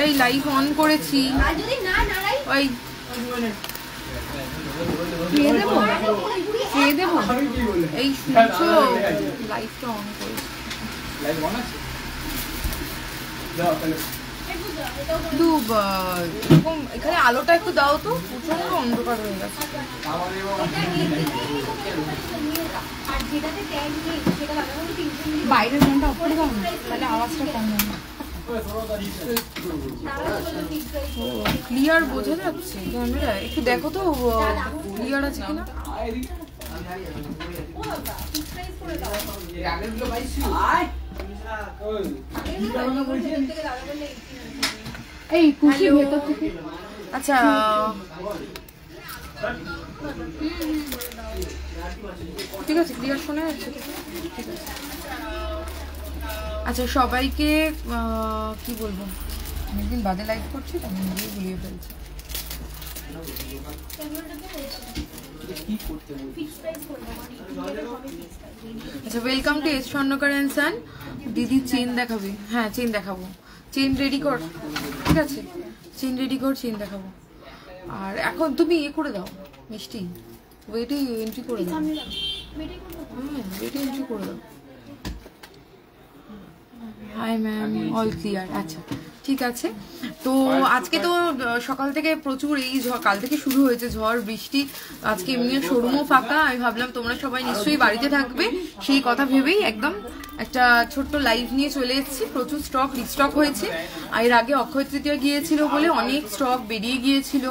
এই live on করেছি, ওই খেয়ে দেবো। এই শুনছো, লাইভটা অন করেছি। এরকম এখানে আলোটা একটু দাও তো, প্রচন্ড অন্ধকার হয়ে গেছে। বাইরের ফ্যানটা অফ করে দাও না, তাহলে আওয়াজটা কম হবে। ক্লিয়ার বোঝা যাচ্ছে ক্যামেরা? একটু দেখো তো ক্লিয়ার আছে কিনা। এই খুশি ভেতর থেকে। আচ্ছা ঠিক আছে, ক্লিয়ার শোনা যাচ্ছে, ঠিক আছে। আচ্ছা সবাইকে কি বলবো, অনেকদিন বাদে লাইভ করছি, তেমন দিয়ে গুলিয়ে ফেলছি। আচ্ছা ওয়েলকাম টু এস স্বর্ণকার এন্ড সান। দিদি চেন দেখাবে? হ্যাঁ চেন দেখাবো, চেন রেডি কর, ঠিক আছে চেন রেডি কর, চেন দেখাবো। আর এখন তুমি ইয়ে করে দাও মিষ্টি, ওয়েটে এন্ট্রি করে দাও। হ্যাঁ ওয়েটে এন্ট্রি করে দাও। Hi ma'am, all clear. আচ্ছা ঠিক আছে। তো আজকে তো সকাল থেকে প্রচুর এই কাল থেকে শুরু হয়েছে ঝড় বৃষ্টি। আজকে এমনি শোরুমও ফাঁকা, আমি ভাবলাম তোমরা সবাই নিশ্চয়ই বাড়িতে থাকবে, সেই কথা ভেবেই একদম একটা ছোট্ট লাইভ নিয়ে চলে এসেছি। প্রচুর স্টক রিস্টক হয়েছে। এর আগে অক্ষয় তৃতীয়া গিয়েছিল বলে অনেক স্টক বেরিয়ে গিয়েছিল,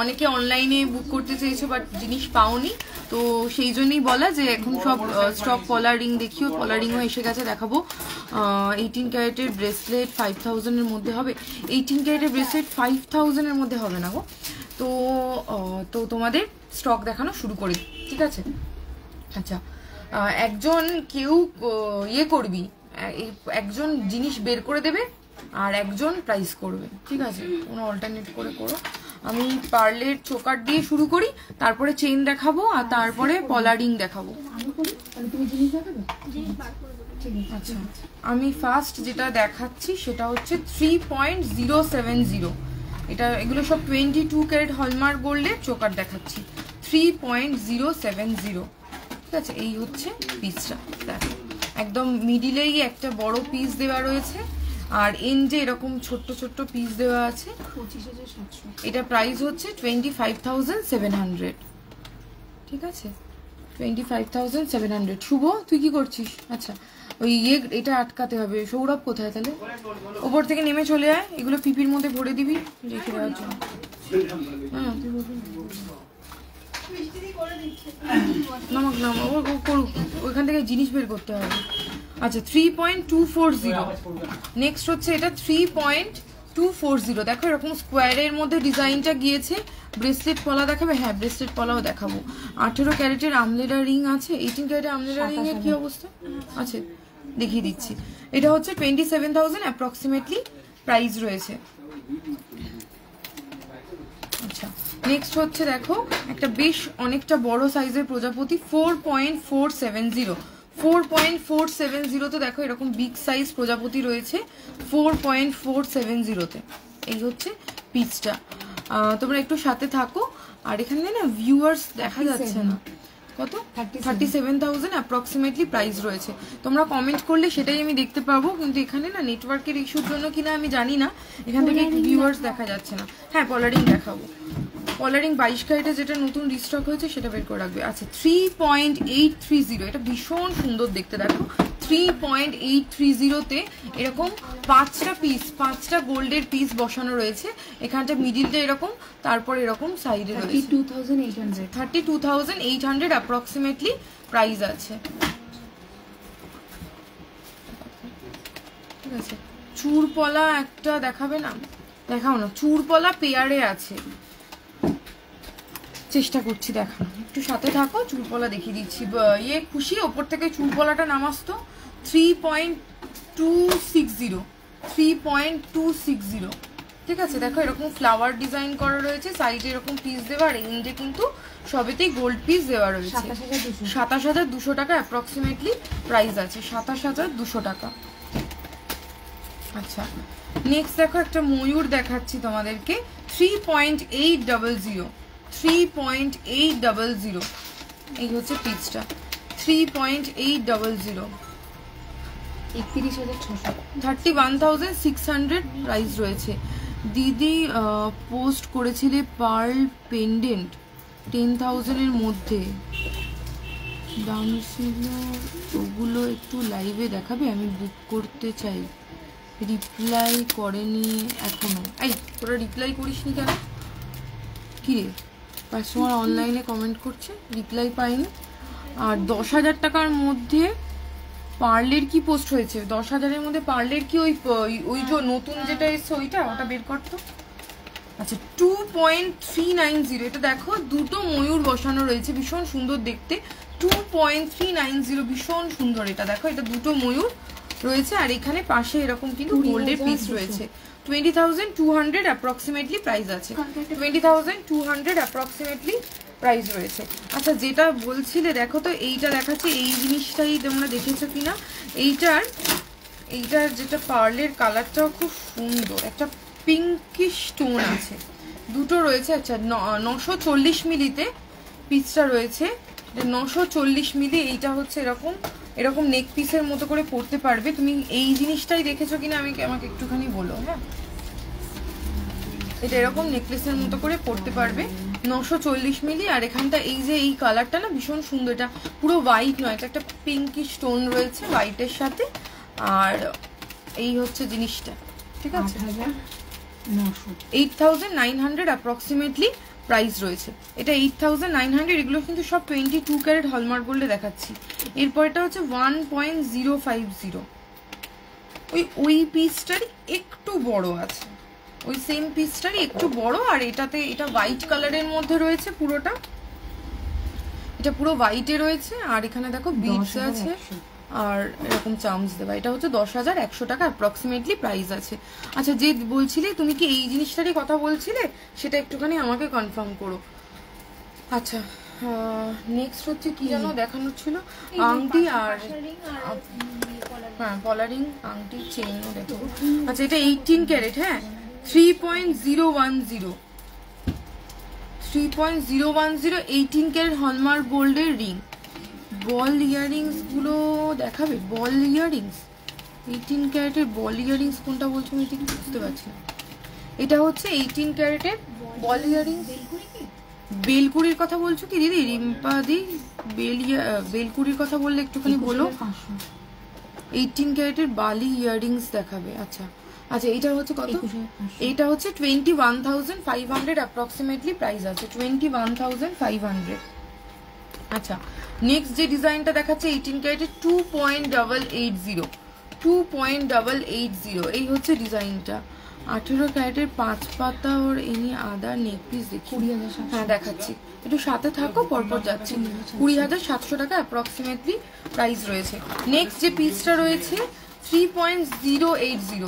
অনেকে অনলাইনে বুক করতে চেয়েছো বাট জিনিস পাওনি, তো সেই জন্যই বলা যে এখন সব স্টক। পলার রিং দেখিও, পলার রিংও এসে গেছে, দেখাবো। 18 ক্যারেটের ব্রেসলেট 5000 এর মধ্যে হবে। 18 ক্যারেটের ব্রেসলেট 5000 এর মধ্যে হবে না গো। তো তোমাদের স্টক দেখানো শুরু করি, ঠিক আছে। আচ্ছা একজন কেউ ইয়ে করবি, একজন জিনিস বের করে দেবে আর একজন প্রাইস করবে, ঠিক আছে, কোনো অল্টারনেট করে করো। আমি পার্লের চোকার দিয়ে শুরু করি, তারপরে চেইন দেখাবো, আর তারপরে পলারিং দেখাবো। আচ্ছা আমি ফার্স্ট যেটা দেখাচ্ছি সেটা হচ্ছে 3.070। এটা এগুলো সব 22 ক্যারেট হলমার্ক গোল্ডের চোকার দেখাচ্ছি। 3.070, ঠিক আছে। এই হচ্ছে পিসটা, দেখো একদম মিডিলেই একটা বড় পিস দেওয়া রয়েছে, আর এন্ডে এরকম ছোট্ট ছোট্ট পিস দেওয়া আছে। এটা প্রাইস হচ্ছে 25,700, ঠিক আছে 25,700। শুভ তুই কি করছিস? আচ্ছা ওই এটা আটকাতে হবে। সৌরভ কোথায় তাহলে? ওপর থেকে নেমে চলে আয়, এগুলো পিপির মধ্যে ভরে দিবি রেখে দেওয়ার জন্য। হ্যাঁ নামক করুক, ওইখান থেকে জিনিস বের করতে হবে। আচ্ছা 3.240। নেক্সট হচ্ছে এটা 3.240। দেখো এরকম স্কোয়ারের মধ্যে ডিজাইনটা গিয়েছে। ব্রেসলেট পলা দেখাবে? হ্যাঁ ব্রেসলেট পলাও দেখাবো। 18 ক্যারেটের আমলেরা রিং আছে। 18 ক্যারেটের আমলেরা রিং এর কি অবস্থা আছে দেখিয়ে দিচ্ছি। এটা হচ্ছে 27,000 অ্যাপ্রক্সিমেটলি প্রাইস রয়েছে। আচ্ছা নেক্সট হচ্ছে দেখো একটা বেশ অনেকটা বড় সাইজের প্রজাপতি 4.470। 4.470 তে দেখো এরকম বিগ সাইজ প্রজাপতি রয়েছে 4.470 তে। এই হচ্ছে পিসটা। তোমরা একটু সাথে থাকো। আর এখানে না ভিউয়ার্স দেখা যাচ্ছে না, কত 37,000 অ্যাপ্রক্সিমেটলি প্রাইস রয়েছে। তোমরা কমেন্ট করলে সেটাই আমি দেখতে পাবো, কিন্তু এখানে না নেটওয়ার্কের ইস্যুর জন্য কিনা আমি জানি না, এখান থেকে ভিউয়ার্স দেখা যাচ্ছে না। হ্যাঁ পলারিং দেখাবো। পলারিং 22 ক্যারেটে যেটা নতুন রিস্টক হয়েছে সেটা বের করে রাখবে। আচ্ছা 3.830, এটা ভীষণ সুন্দর দেখতে। দেখো 3.830 তে এরকম 5টা পিস, 5টা গোল্ডের পিস বসানো রয়েছে। এখানটা মিডিলটা এরকম, তারপর এরকম সাইডে রয়েছে 32,800 অ্যাপ্রক্সিমেটলি প্রাইস আছে, ঠিক আছে। চুরপলা একটা দেখাবে না? দেখাও না, চুরপলা পেয়ারে আছে, চেষ্টা করছি দেখানো, একটু সাথে থাকো। চুরপলা দেখিয়ে দিচ্ছি। ইয়ে খুশি ওপর থেকে চুরপলাটা নামাসতো। 3.260, 3.260, ঠিক আছে। দেখো এরকম ফ্লাওয়ার ডিজাইন করা রয়েছে, সাইডে এরকম পিস দেওয়া, আর এন্ডে কিন্তু সবেতেই গোল্ড পিস দেওয়া রয়েছে। 27,200 টাকা অ্যাপ্রক্সিমেটলি প্রাইস আছে। 27,200 টাকা, আচ্ছা নেক্সট দেখো একটা ময়ূর দেখাচ্ছি তোমাদেরকে 3.800 3.800 এই হচ্ছে পিসটা 3.800 31,600 প্রাইস রয়েছে। দিদি পোস্ট করেছিলে পার্ল পেন্ডেন্ট 10,000 এর মধ্যে দাম ছিল, ওগুলো একটু লাইভে দেখাবে, আমি বুক করতে চাই। রিপ্লাই করেনি এখনো। এই তোরা রিপ্লাই করিসনি কেন? কি রে, কাস্টমার অনলাইনে কমেন্ট করছে রিপ্লাই পাইনি। আর 10,000 টাকার মধ্যে পার্লের কি পোস্ট হয়েছে? 10,000-এর মধ্যে পার্লের কি ওই যে নতুন যেটা এসছে ওটা বের করতো। আচ্ছা 2.390 এটা দেখো, দুটো ময়ূর বসানো রয়েছে, ভীষণ সুন্দর দেখতে। 2.390 ভীষণ সুন্দর। এটা দেখো, এটা দুটো ময়ূর রয়েছে আর এখানে পাশে এরকম কিন্তু গোল্ডের পিস রয়েছে। 20,200 অ্যাপ্রক্সিমেটলি প্রাইস আছে। 20,200 অ্যাপ্রক্সিমেটলি প্রাইস রয়েছে। আচ্ছা যেটা বলছিলে দেখো তো, এইটা দেখাচ্ছে, এই জিনিসটাই তোমরা দেখেছো কিনা। এইটার যেটা পার্লের কালারটাও খুব সুন্দর, একটা পিঙ্কিশ টোন আছে, দুটো রয়েছে। আচ্ছা 940 মিলিতে পিসটা রয়েছে, 940 মিলি। এইটা হচ্ছে এরকম নেক পিসের মতো করে পরতে পারবে। তুমি এই জিনিসটাই দেখেছো কিনা আমাকে একটুখানি বলো। হ্যাঁ, এটা এরকম নেকলেসের মতো করে পরতে পারবে, 940 মিলি। আর এখানটা এই যে এই কালারটা না ভীষণ সুন্দর, এটা পুরো হোয়াইট নয়, এটা একটা পিঙ্কি স্টোন রয়েছে হোয়াইটের সাথে। আর এই হচ্ছে জিনিসটা, ঠিক আছে। 8,900 অ্যাপ্রক্সিমেটলি প্রাইস রয়েছে। এটা 8,900। এগুলো কিন্তু সব 22 ক্যারেট হলমার্ক গোল্ডে দেখাচ্ছি। এরপর এটা হচ্ছে 1.050, ওই পিসটারই একটু বড় আছে, ওই সেম পিসটারই একটু বড়। আর এটা হোয়াইট কালারের মধ্যে রয়েছে পুরোটা, এটা পুরো হোয়াইটে রয়েছে। আর এখানে দেখো বিটস আছে আর এরকম চার্মস দেওয়া। এটা হচ্ছে 10,100 টাকা অ্যাপ্রক্সিমেটলি প্রাইস আছে। আচ্ছা যে বলছিলে তুমি কি এই জিনিসটারই কথা বলছিলে, সেটা একটুখানি আমাকে কনফার্ম করো। আচ্ছা নেক্সট হচ্ছে কি যেন দেখানোর ছিল, আংটি আর হ্যাঁ পলারিং, আংটি, চেইনও দেখো। আচ্ছা এটা 18 ক্যারেট, হ্যাঁ 3.010 18 ক্যারেট হলমার্ক গোল্ডের রিং। বল ইয়ারিংস গুলো দেখাবে? বল ইয়ারিংস 18 ক্যারেটের বল ইয়ারিংস কোনটা বলছো আমি ঠিক বুঝতে পারছি না। এটা হচ্ছে 18 ক্যারেটের বল ইয়ারিংস। বেলকুড়ির কথা বলছো কি দিদি? রিম্পা দি বেলকুড়ির কথা বললে একটুখানি বলো। 18 ক্যারেটের বালি ইয়ারিংস দেখাবে। আচ্ছা আচ্ছা এইটা হচ্ছে কত? এইটা হচ্ছে 21,500 অ্যাপ্রক্সিমেটলি প্রাইস আছে, 21,500। আচ্ছা নেক্সট যে ডিজাইনটা দেখাচ্ছে 18 ক্যারেটের 2.880 এই হচ্ছে ডিজাইনটা। 18 ক্যারেটের 5 পাতা ওর এনি আদার নেক পিস দেখি। হ্যাঁ দেখাচ্ছি, একটু সাথে থাকো, পরপর যাচ্ছি। 20,700 টাকা অ্যাপ্রক্সিমেটলি প্রাইস রয়েছে। নেক্সট যে পিসটা রয়েছে 3.080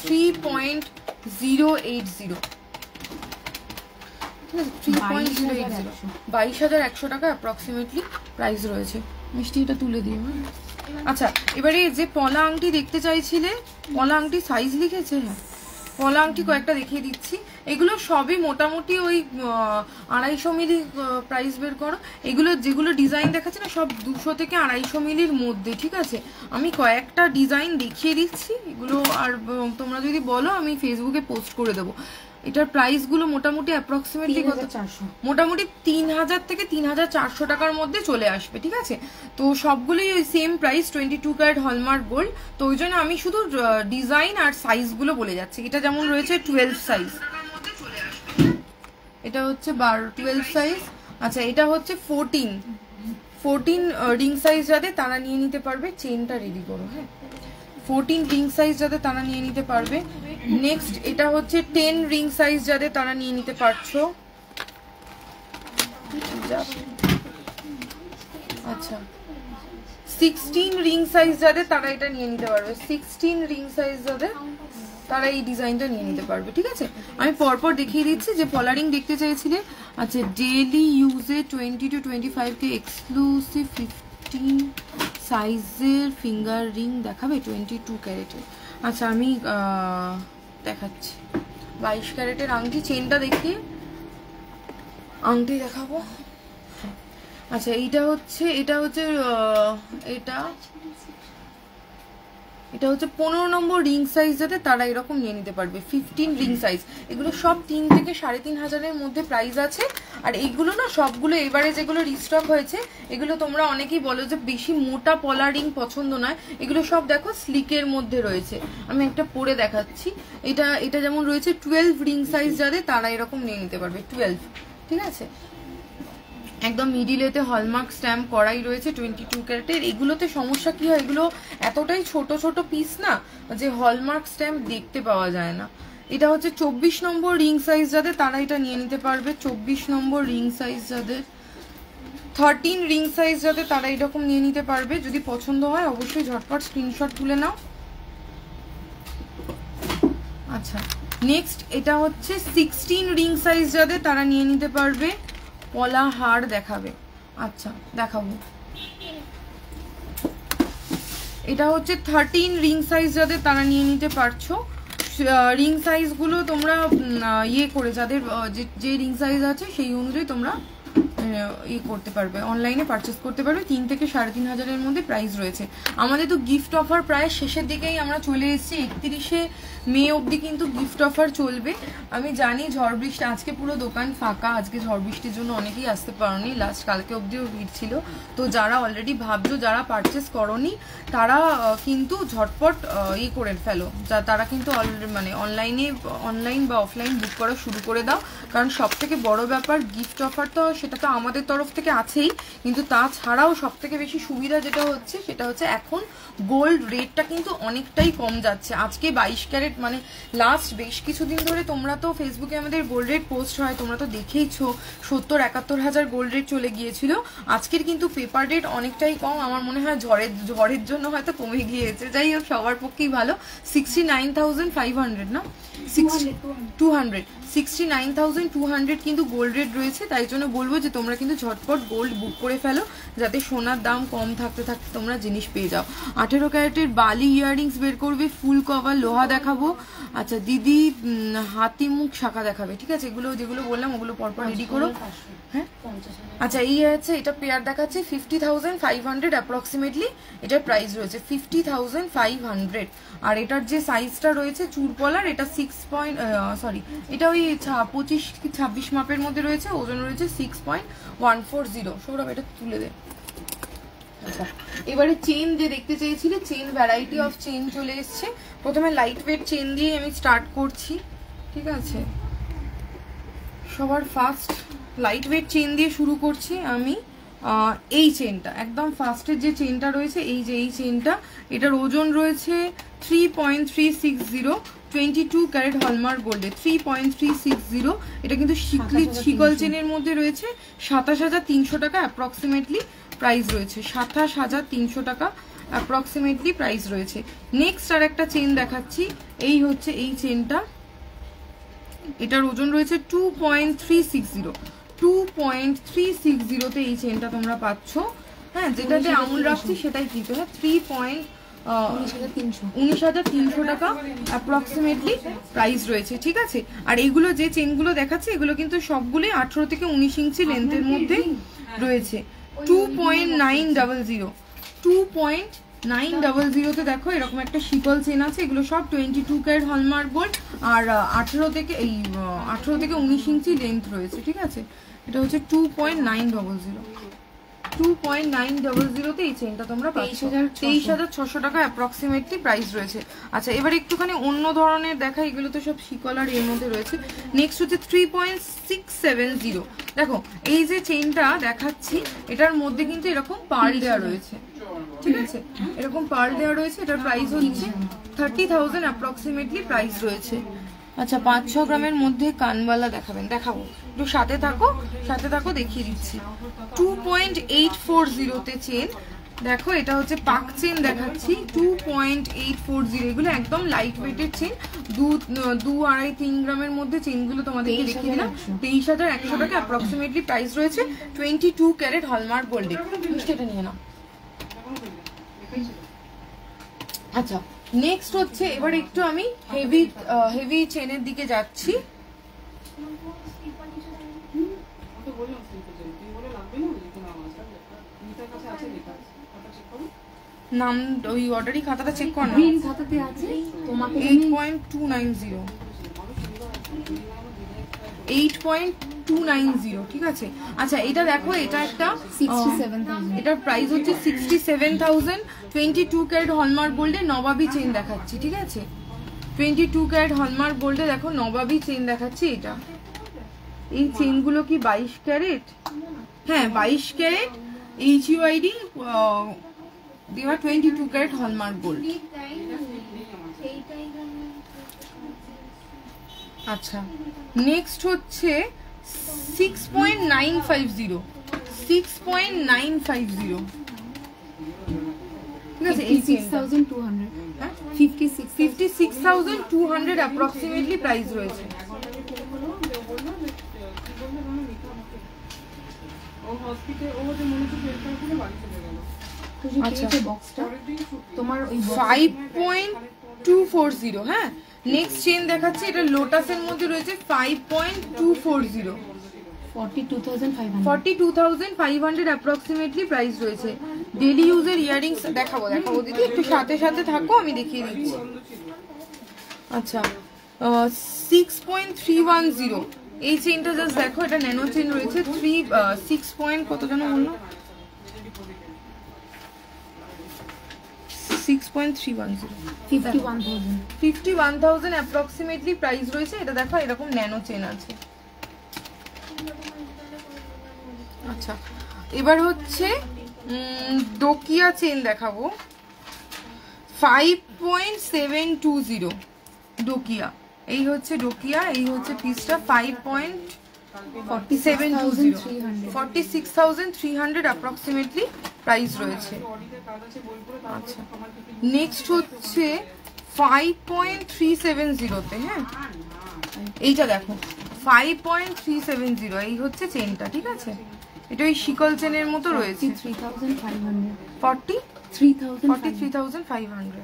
22,100 টাকা অ্যাপ্রক্সিমেটলি প্রাইস রয়েছে। মিষ্টি এটা তুলে দিও। আচ্ছা এবারে যে পলা আংটি দেখতে চাইছিলে, পলা আংটি সাইজ লিখেছে? হ্যাঁ পলা আংটি কয়েকটা দেখিয়ে দিচ্ছি। এগুলো সবই মোটামুটি ওই 250 মিলি প্রাইস বের করো। এগুলো যেগুলো ডিজাইন দেখাচ্ছে না সব 200 থেকে 250 মিলির মধ্যে, ঠিক আছে। আমি কয়েকটা ডিজাইন দেখিয়ে দিচ্ছি এগুলো, আর তোমরা যদি বলো আমি ফেসবুকে পোস্ট করে দেবো। এটার প্রাইস গুলো মোটামুটি অ্যাপ্রক্সিমেটলি কত? মোটামুটি 3,000 থেকে 3,400 টাকার মধ্যে চলে আসবে, ঠিক আছে। তো সবগুলোই ওই same price, 22 carat hallmark gold. তো ওই জন্য আমি শুধু ডিজাইন আর সাইজ গুলো বলে যাচ্ছি। এটা যেমন রয়েছে 12 সাইজ, এটা হচ্ছে 12 সাইজ। আচ্ছা এটা হচ্ছে 14 রিং সাইজ, যাতে তারা নিয়ে নিতে পারবে। চেনটা রেডি করো। হ্যাঁ 14 রিং সাইজ যাতে তারা নিয়ে নিতে পারবে। নেক্সট এটা হচ্ছে 10 রিং সাইজ, যাতে তারা নিয়ে নিতে পারছো। আচ্ছা 16 রিং সাইজ যাতে তারা এটা নিয়ে নিতে পারবে। 16 রিং সাইজ যাতে তারা এই ডিজাইনটা নিয়ে নিতে পারবে, ঠিক আছে। আমি পরপর দেখিয়ে দিচ্ছি যে পলারিং দেখতে চাইছিলে। আচ্ছা ডেইলি ইউজে 20 to 25 কে এক্সক্লুসিভ 15 সাইজের ফিঙ্গার রিং দেখাবে 22 ক্যারেটের। আচ্ছা আমি দেখাচ্ছি 22 ক্যারেটের আংটি, চেনটা দেখিয়ে আংটি দেখাবো। আচ্ছা এটা হচ্ছে এটা 15 নম্বর রিং সাইজ, যাতে তারা এরকম নিয়ে নিতে পারবে। 15 রিং সাইজ, এগুলো সব 3 থেকে 3.5 হাজারের মধ্যে প্রাইস আছে। আর এইগুলো না সবগুলো এবারে যেগুলো রিস্টক হয়েছে, এগুলো তোমরা অনেকেই বলো যে বেশি মোটা পলা রিং পছন্দ নয়, এগুলো সব দেখো স্লিকের মধ্যে রয়েছে। আমি একটা পরে দেখাচ্ছি। এটা যেমন রয়েছে 12 রিং সাইজ, যাদের তারা এরকম নিয়ে নিতে পারবে 12, ঠিক আছে। একদম মিডিলেতে হলমার্ক স্ট্যাম্প করাই রয়েছে 22 ক্যারেটের। এগুলোতে সমস্যা কি হয়, এগুলো এতটাই ছোট ছোট পিস না যে হলমার্ক স্ট্যাম্প দেখতে পাওয়া যায় না। এটা হচ্ছে 24 নম্বর রিং সাইজ, যাদের তারা এটা নিয়ে নিতে পারবে। 24 নম্বর রিং সাইজ যাদের, 13 রিং সাইজ যাদের তারা এরকম নিয়ে নিতে পারবে। যদি পছন্দ হয় অবশ্যই ঝটপট স্ক্রিনশট তুলে নাও। আচ্ছা নেক্সট এটা হচ্ছে 16 রিং সাইজ, যাদের তারা নিয়ে নিতে পারবে। পলা হার দেখাবে, আচ্ছা দেখাবো। এটা হচ্ছে 13 রিং সাইজ, যাদের তারা নিয়ে নিতে পারছো। রিং সাইজগুলো তোমরা ইয়ে করে, যাদের যে রিং সাইজ আছে সেই অনুযায়ী তোমরা করতে পারবে, অনলাইনে পারচেস করতে পারবে। 3 থেকে 3.5 হাজারের মধ্যে প্রাইস রয়েছে। আমাদের তো গিফট অফার প্রায় শেষের দিকেই আমরা চলে এসেছি। 31শে মে অবধি কিন্তু গিফট অফার চলবে। আমি জানি ঝড় বৃষ্টি, আজকে পুরো দোকান ফাঁকা, আজকে ঝড় বৃষ্টির জন্য অনেকেই আসতে পারোনি, লাস্ট কালকে অবধিও ভিড় ছিল। তো যারা অলরেডি ভাবছো, যারা পারচেস করোনি, তারা কিন্তু ঝটপট করে ফেলো, তারা কিন্তু মানে অনলাইন বা অফলাইন বুক করা শুরু করে দাও। কারণ সব থেকে বড় ব্যাপার গিফট অফার, তো সেটা তো আমাদের তরফ থেকে আছেই, কিন্তু তাছাড়াও সব থেকে বেশি সুবিধা যেটা হচ্ছে সেটা হচ্ছে এখন গোল্ড রেটটা কিন্তু অনেকটাই কম যাচ্ছে। আজকে 22 ক্যারেট মানে লাস্ট বেশ কিছুদিন ধরে তোমরা তো ফেসবুকে আমাদের গোল্ড রেট পোস্ট হয়, তোমরা তো দেখেইছো 70-71 হাজার গোল্ড রেট চলে গিয়েছিল। আজকের কিন্তু পেপার রেট অনেকটাই কম, আমার মনে হয় ঝড়ের জন্য হয়তো কমে গিয়েছে। যাই হোক সবার পক্ষেই ভালো। 69,500 না 69,200 কিন্তু গোল্ড রেট রয়েছে। তাই জন্য বলবো যে তোমরা কিন্তু ঝটপট গোল্ড বুক করে ফেলো, যাতে সোনার দাম কম থাকতে থাকতে তোমরা জিনিস পেয়ে যাও। 18 ক্যারেটের বালি ইয়াররিংস বের করবে, ফুল কভার লোহা দেখাবো। আচ্ছা দিদি হাতি মুখ শাখা দেখাবে, ঠিক আছে। এগুলো যেগুলো বললাম ওগুলো পরপর রেডি করো। হ্যাঁ আচ্ছা এই আছে, এটা পেয়ার দেখাচ্ছে 50,500 অ্যাপ্রক্সিমেটলি এটার প্রাইস রয়েছে 50,500। আর এটার যে সাইজটা রয়েছে চুরপলার, এটা এটা ওই 25-26 মাপের মধ্যে রয়েছে, ওজন রয়েছে 6.140। সৌরভ এটা তুলে দে। আচ্ছা এবারে চেন যে দেখতে চেয়েছিলে, চেন ভ্যারাইটি অফ চেন চলে এসছে। প্রথমে লাইট ওয়েট চেন দিয়ে আমি স্টার্ট করছি, ঠিক আছে। সবার ফার্স্ট লাইট ওয়েট চেন দিয়ে শুরু করছি আমি। এই চেনটা একদম ফার্স্টের যে চেনটা রয়েছে, এই চেনটা, এটার ওজন রয়েছে 3.360, 22 ক্যারেট হলমার্ক গোল্ডে 3.360। এটা কিন্তু শিকল চেনের মধ্যে রয়েছে। 27,300 টাকা অ্যাপ্রক্সিমেটলি প্রাইস রয়েছে, 27,300 টাকা অ্যাপ্রক্সিমেটলি প্রাইস রয়েছে। নেক্সট আর একটা চেন দেখাচ্ছি, এই হচ্ছে এই চেনটা, এটার ওজন রয়েছে 2.360 তে এই চেনটা তোমরা পাচ্ছ। হ্যাঁ যেটাতে আঙুল রাখছি সেটাই কিন্তু, হ্যাঁ 19,300 টাকা অ্যাপ্রক্সিমেটলি প্রাইস রয়েছে, ঠিক আছে। আর এইগুলো যে চেনগুলো দেখাচ্ছে এগুলো কিন্তু সবগুলোই 18 থেকে 19 ইঞ্চি লেন্থের মধ্যে রয়েছে। 2.900 দেখো এরকম একটা শিকল চেন আছে। এগুলো সব 22 ক্যারেট হলমার্ক গোল্ড, আর 18 থেকে 19 ইঞ্চি লেন্থ রয়েছে, ঠিক আছে। এটা হচ্ছে 2.900 তে এই চেনটা তোমরা পাচ্ছ। 23,600 টাকা অ্যাপ্রক্সিমেটলি প্রাইস রয়েছে। আচ্ছা এবার একটুখানি অন্য ধরনের দেখা, এগুলো তো সব শিকল আর এর মধ্যে রয়েছে। নেক্সট হচ্ছে 3.670। দেখো এই যে চেনটা দেখাচ্ছি এটার মধ্যে কিন্তু এরকম পার্ল দেওয়া রয়েছে, ঠিক আছে। এরকম পার্ল দেওয়া রয়েছে, এটার প্রাইস হচ্ছে 30,000 অ্যাপ্রক্সিমেটলি প্রাইস রয়েছে। আচ্ছা 5-6 গ্রামের মধ্যে কানবালা দেখাবো একটু সাথে থাকো দেখিয়ে দিচ্ছি। 2.840 তে চেন দেখো, এটা হচ্ছে পাক চেন দেখাচ্ছি 2.840। এগুলো একদম লাইট ওয়েটের চেন, 2-2.5-3 গ্রামের মধ্যে চেনগুলো তোমাদেরকে দেখিয়ে দিলাম। 23,100 টাকা অ্যাপ্রক্সিমেটলি প্রাইস রয়েছে 22 ক্যারেট হলমার্ক গোল্ডে। মিষ্টিটা নিয়ে নাও। আচ্ছা নেক্সট হচ্ছে এবার একটু আমি হেভি চেনের দিকে যাচ্ছি। নাম ওই অর্ডারই খাতাটা চেক কর না, গ্রিন খাতাতে আছে তোমাকে 8.290 8.290 ঠিক আছে। আচ্ছা এটা দেখো, এটা একটা 67,000, এটার প্রাইস হচ্ছে 67,000। 22 ক্যারেট হলমার্ক গোল্ডে নবাবী চেইন দেখাচ্ছি, ঠিক আছে। 22 ক্যারেট হলমার্ক গোল্ডে দেখো নবাবী চেইন দেখাচ্ছি। এটা এই চেইনগুলো কি 22 ক্যারেট? হ্যাঁ 22 ক্যারেট HUID দেওয়া 22 ক্যারেট হলমার্ক গোল্ড। আচ্ছা নেক্সট হচ্ছে 6.950 6.950 ঠিক আছে। 56,200, 56,200 অ্যাপ্রক্সিমেটলি প্রাইস রয়েছে। আচ্ছা বক্সটা তোমার ওই 5.240 হ্যাঁ। নেক্সট চেইন দেখাচ্ছি, এটা লোটাসের মধ্যে রয়েছে 5.240 42,500 অ্যাপ্রক্সিমেটলি প্রাইস রয়েছে। ডেলি ইউজের ইয়ারিংস দেখাবো দিদি, একটু সাথে সাথে থাকো, আমি দেখিয়ে দিচ্ছি। আচ্ছা 6.310 এই চেইনটা জাস্ট দেখো, এটা ন্যানো চেইন রয়েছে 6 পয়েন্ট কত যেন বললো 6.310 51,000 অ্যাপ্রক্সিমেটলি প্রাইস রয়েছে। এটা দেখো এরকম ন্যানো চেন আছে। আচ্ছা এবার হচ্ছে ডোকিয়া চেন দেখাবো 5.720 ডোকিয়া। এই হচ্ছে ডোকিয়া, এই হচ্ছে পিসটা 5.4720 46,300 অ্যাপ্রক্সিমেটলি প্রাইস রয়েছে। আচ্ছা নেক্সট হচ্ছে 5.370 হ্যাঁ, এইটা দেখো 5.370 এই হচ্ছে চেনটা, ঠিক আছে। এটা ওই শিকল চেনের মতো রয়েছে 43,500।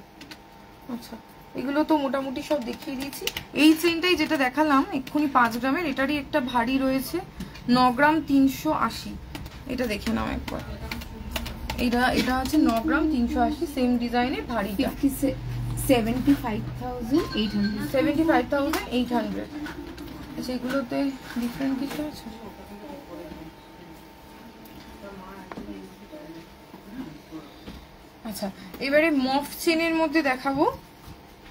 আচ্ছা এগুলো তো মোটামুটি সব দেখিয়ে দিয়েছি। এই চেনটাই যেটা দেখালাম এক্ষুনি 5 গ্রামের, এটারই একটা ভারী রয়েছে 9 গ্রাম 380, এটা দেখে নাও একবার। এটা আছে 9 গ্রাম 380 সেম ডিজাইনের ভারীটা 75,800। আচ্ছা এগুলোতে ডিফারেন্ট কিছু আছে? আচ্ছা এবারে মফ চেনের মধ্যে দেখাবো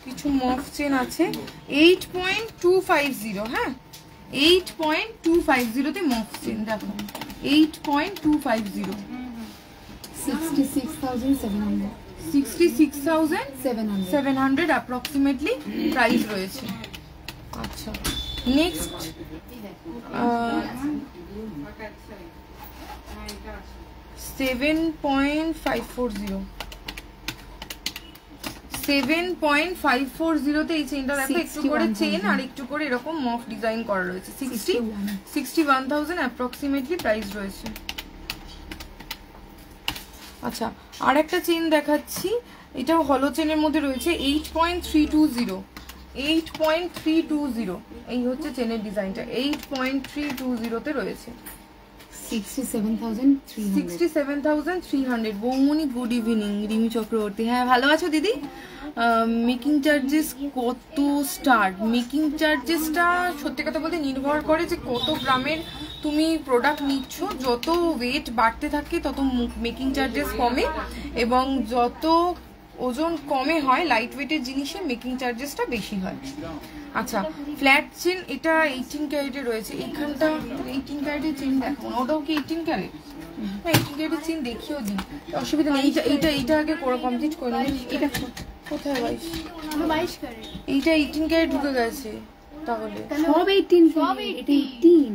কিছু। মফ চেন আছে 8.250 হ্যাঁ, 8.250 তে মফ চেন দেখো 8.250 66,700 অ্যাপ্রক্সিমেটলি প্রাইস রয়েছে। আচ্ছা নেক্সট 7.540 তে এই চেইনটা দেখো একটু করে চেইন আর একটু করে এরকম মফ ডিজাইন করা রয়েছে 61,000 অ্যাপ্রক্সিমেটলি প্রাইস রয়েছে। আচ্ছা আর একটা চেইন দেখাচ্ছি, এটাও হলো চেনের মধ্যে রয়েছে 8.320 এই হচ্ছে চেনের ডিজাইনটা 8.320 তে রয়েছে 67,300। বৌমনি গুড ইভিনিং, রিমি চক্রবর্তী। হ্যাঁ ভালো আছো দিদি? মেকিং চার্জেস কত স্টার্ট? মেকিং চার্জেসটা সত্যি কথা বলতে নির্ভর করে যে কত গ্রামের তুমি প্রোডাক্ট নিচ্ছ। যত ওয়েট বাড়তে থাকে তত মেকিং চার্জেস কমে, এবং যত ওজন কমে হয় লাইট ওয়েটের জিনিসে মেকিং চার্জেসটা বেশি হয়। আচ্ছা ফ্ল্যাট চেন এটা 18 ক্যারেটে রয়েছে। এখানটা 18 ক্যারেটের চেন দেখো, ওটাও কি 18 ক্যারেট? না 18 ক্যারেটের চেন দেখিও দিন, অসুবিধা নেই। এইটা আগে করে কমপ্লিট করে নিই। এটা কোথায় 22 ক্যারেট? এইটা 18 ক্যারেট ঢুকে গেছে তাহলে সব 18 সব 18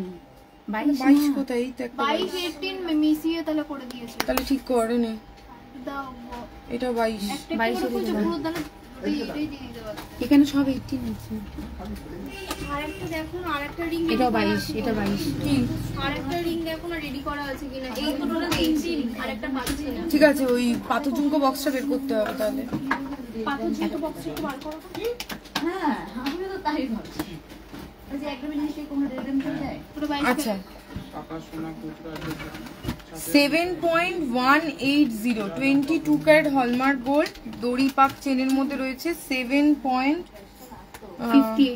22 কোথায়? এই তো একটা 22 18 মিশিয়ে তাহলে করে দিয়েছে, তাহলে ঠিক করে নে। এটা 22 এখানে সব 18 আছে। আরেকটা দেখুন, আরেকটা রিং, এটা 22 এটা 22 কি আরেকটা রিং দেখুন না রেডি করা আছে কিনা। এই দুটোর 18 আরেকটা পাচ্ছি না। ঠিক আছে ওই পাথর ঝুমকো বক্সটা বের করতে হবে তাহলে। পাথর জুতো বক্স একটু বার করো। হ্যাঁ আমিও তো তাই ভাবছি যে একটা জিনিস কোনো রেডেম চলে যায়। পুরো 22 আচ্ছা 7.180 22 ক্যারেট হলমার্ক গোল্ড দড়ি পাক চেনের মধ্যে রয়েছে 7.180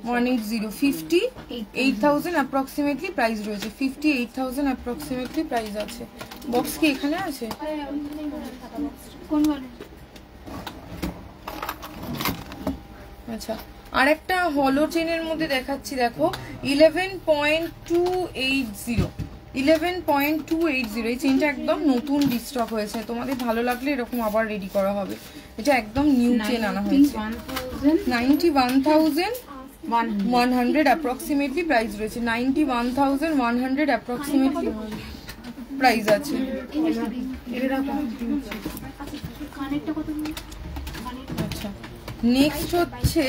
58,000 অ্যাপ্রক্সিমেটলি প্রাইস রয়েছে 58,000 অ্যাপ্রক্সিমেটলি প্রাইস আছে। বক্স কি এখানে আছে? কোন ঘরে? আচ্ছা আর একটা হলো চেনের মধ্যে দেখাচ্ছি দেখো 11.280 11.280 এই চেনটা একদম নতুন রিস্টক হয়েছে, তোমাদের ভালো লাগলে এরকম আবার রেডি করা হবে। এটা একদম নিউ চেন আনা হয়েছে 91,100 অ্যাপ্রক্সিমেটলি প্রাইস রয়েছে 91,100 অ্যাপ্রক্সিমেটলি প্রাইস আছে। কানেরটা কত? আচ্ছা নেক্সট হচ্ছে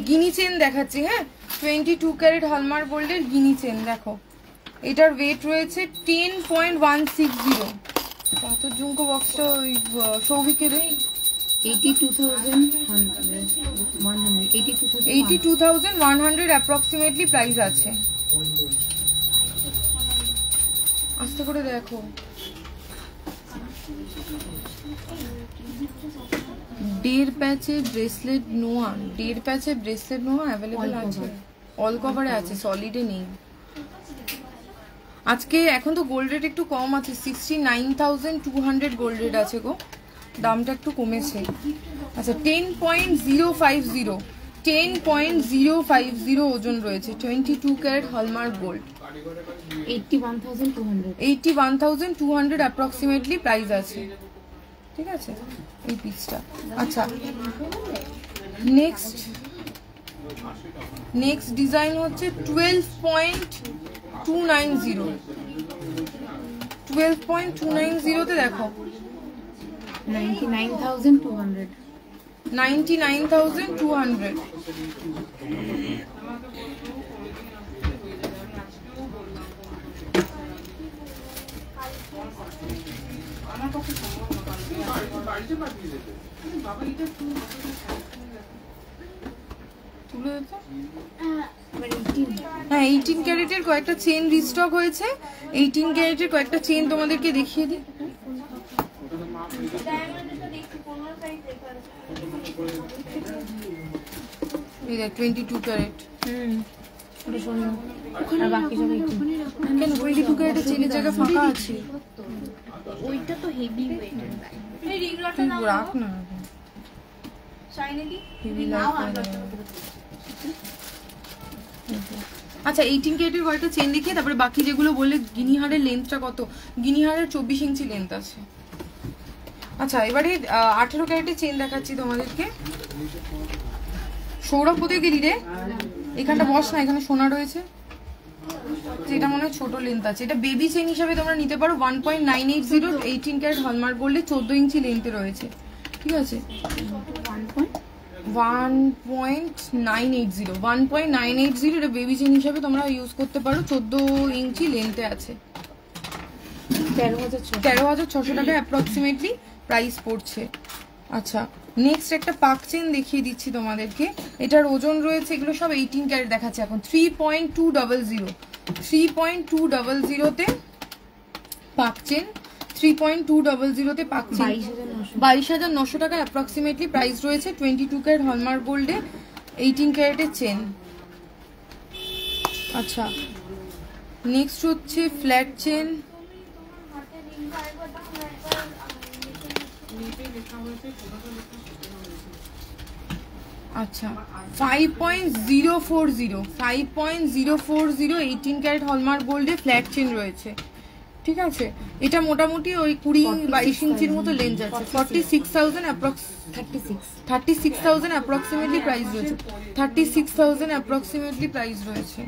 গিনি চেন দেখাচ্ছি। হ্যাঁ 22 ক্যারেট হলমার্ক গোল্ডের গিনি চেন দেখো, এটার ওয়েট রয়েছে 10.160। পাথর ঝুমকো বক্সটা ওই সৌভিকের 82,100 অ্যাপ্রক্সিমেটলি প্রাইস আছে। আস্তে করে দেখো দেড় প্যাচের ব্রেসলেট নোয়া অ্যাভেলেবল আছে, অল কভারে আছে, সলিডে নেই। আজকে এখন তো গোল্ড রেট একটু কম আছে 69,200 গোল্ড রেট আছে গো, দামটা একটু কমেছে। আচ্ছা 10.050 ওজন রয়েছে 22 carat hallmark gold 81,200 approximately price আছে। ঠিক আছে এই পিসটা। আচ্ছা নেক্সট ডিজাইন হচ্ছে 12.290 তে দেখো 99,200 হ্যাঁ 18 ক্যারেটের কয়েকটা চেন রিস্টক হয়েছে। 18 ক্যারেটের কয়েকটা চেন তোমাদেরকে দেখিয়ে দিই। এই দেখ 22 ক্যারেট। কেন 22 ক্যারেটের চেনের জায়গা ফাঁকা আছে? ওইটা তো হেভি ওয়েট। এই রিং লটটা তুই নাও, রাখ না শাইনে দি হেভি লাগবে। আচ্ছা 18 ক্যারেটের কয়েকটা চেন দেখিয়ে তারপরে বাকি যেগুলো বললে গিনিহারের লেন্থটা কত? গিনিহারের 24 ইঞ্চি লেন্থ আছে। আচ্ছা এবারে 18 ক্যারেটের চেন দেখাচ্ছি তোমাদেরকে। সৌরভ কোথায় গেলি রে? এখানটা বস না, এখানে সোনা রয়েছে। যেটা মনে হয় ছোট লেন্থ আছে, এটা বেবি চেন হিসাবে তোমরা নিতে পারো। 1.980 18 ক্যারেট হলমার্ক গোল্ডে 14 ইঞ্চি লেন্থে রয়েছে। ঠিক আছে 1.980 এটা বেবি চেন হিসাবে তোমরা ইউজ করতে পারো। 14 ইঞ্চি লেন্থে আছে, 13,600 টাকা অ্যাপ্রক্সিমেটলি প্রাইস পড়ছে। আচ্ছা নেক্সট একটা পাক চেন দেখিয়ে দিচ্ছি তোমাদেরকে। এটার ওজন রয়েছে, এগুলো সব 18 ক্যারেট দেখাচ্ছে এখন। 3.200 তে পাক চেন, 3.200 তে পাক চেন 22,900 টাকা অ্যাপ্রক্সিমেটলি প্রাইস রয়েছে। 22 ক্যারেট হলমার্ক গোল্ডে 18 ক্যারেটের চেন। আচ্ছা নেক্সট হচ্ছে ফ্ল্যাট চেন। আচ্ছা 5.040 18 ক্যারেট হলমার্ক গোল্ডে ফ্ল্যাট চেন রয়েছে। ঠিক আছে এটা মোটামুটি ওই 20-22 ইঞ্চির মতো লেন্থ আছে। 46,000 36,000 অ্যাপ্রক্সিমেটলি প্রাইস রয়েছে। 36,000 অ্যাপ্রক্সিমেটলি প্রাইস রয়েছে।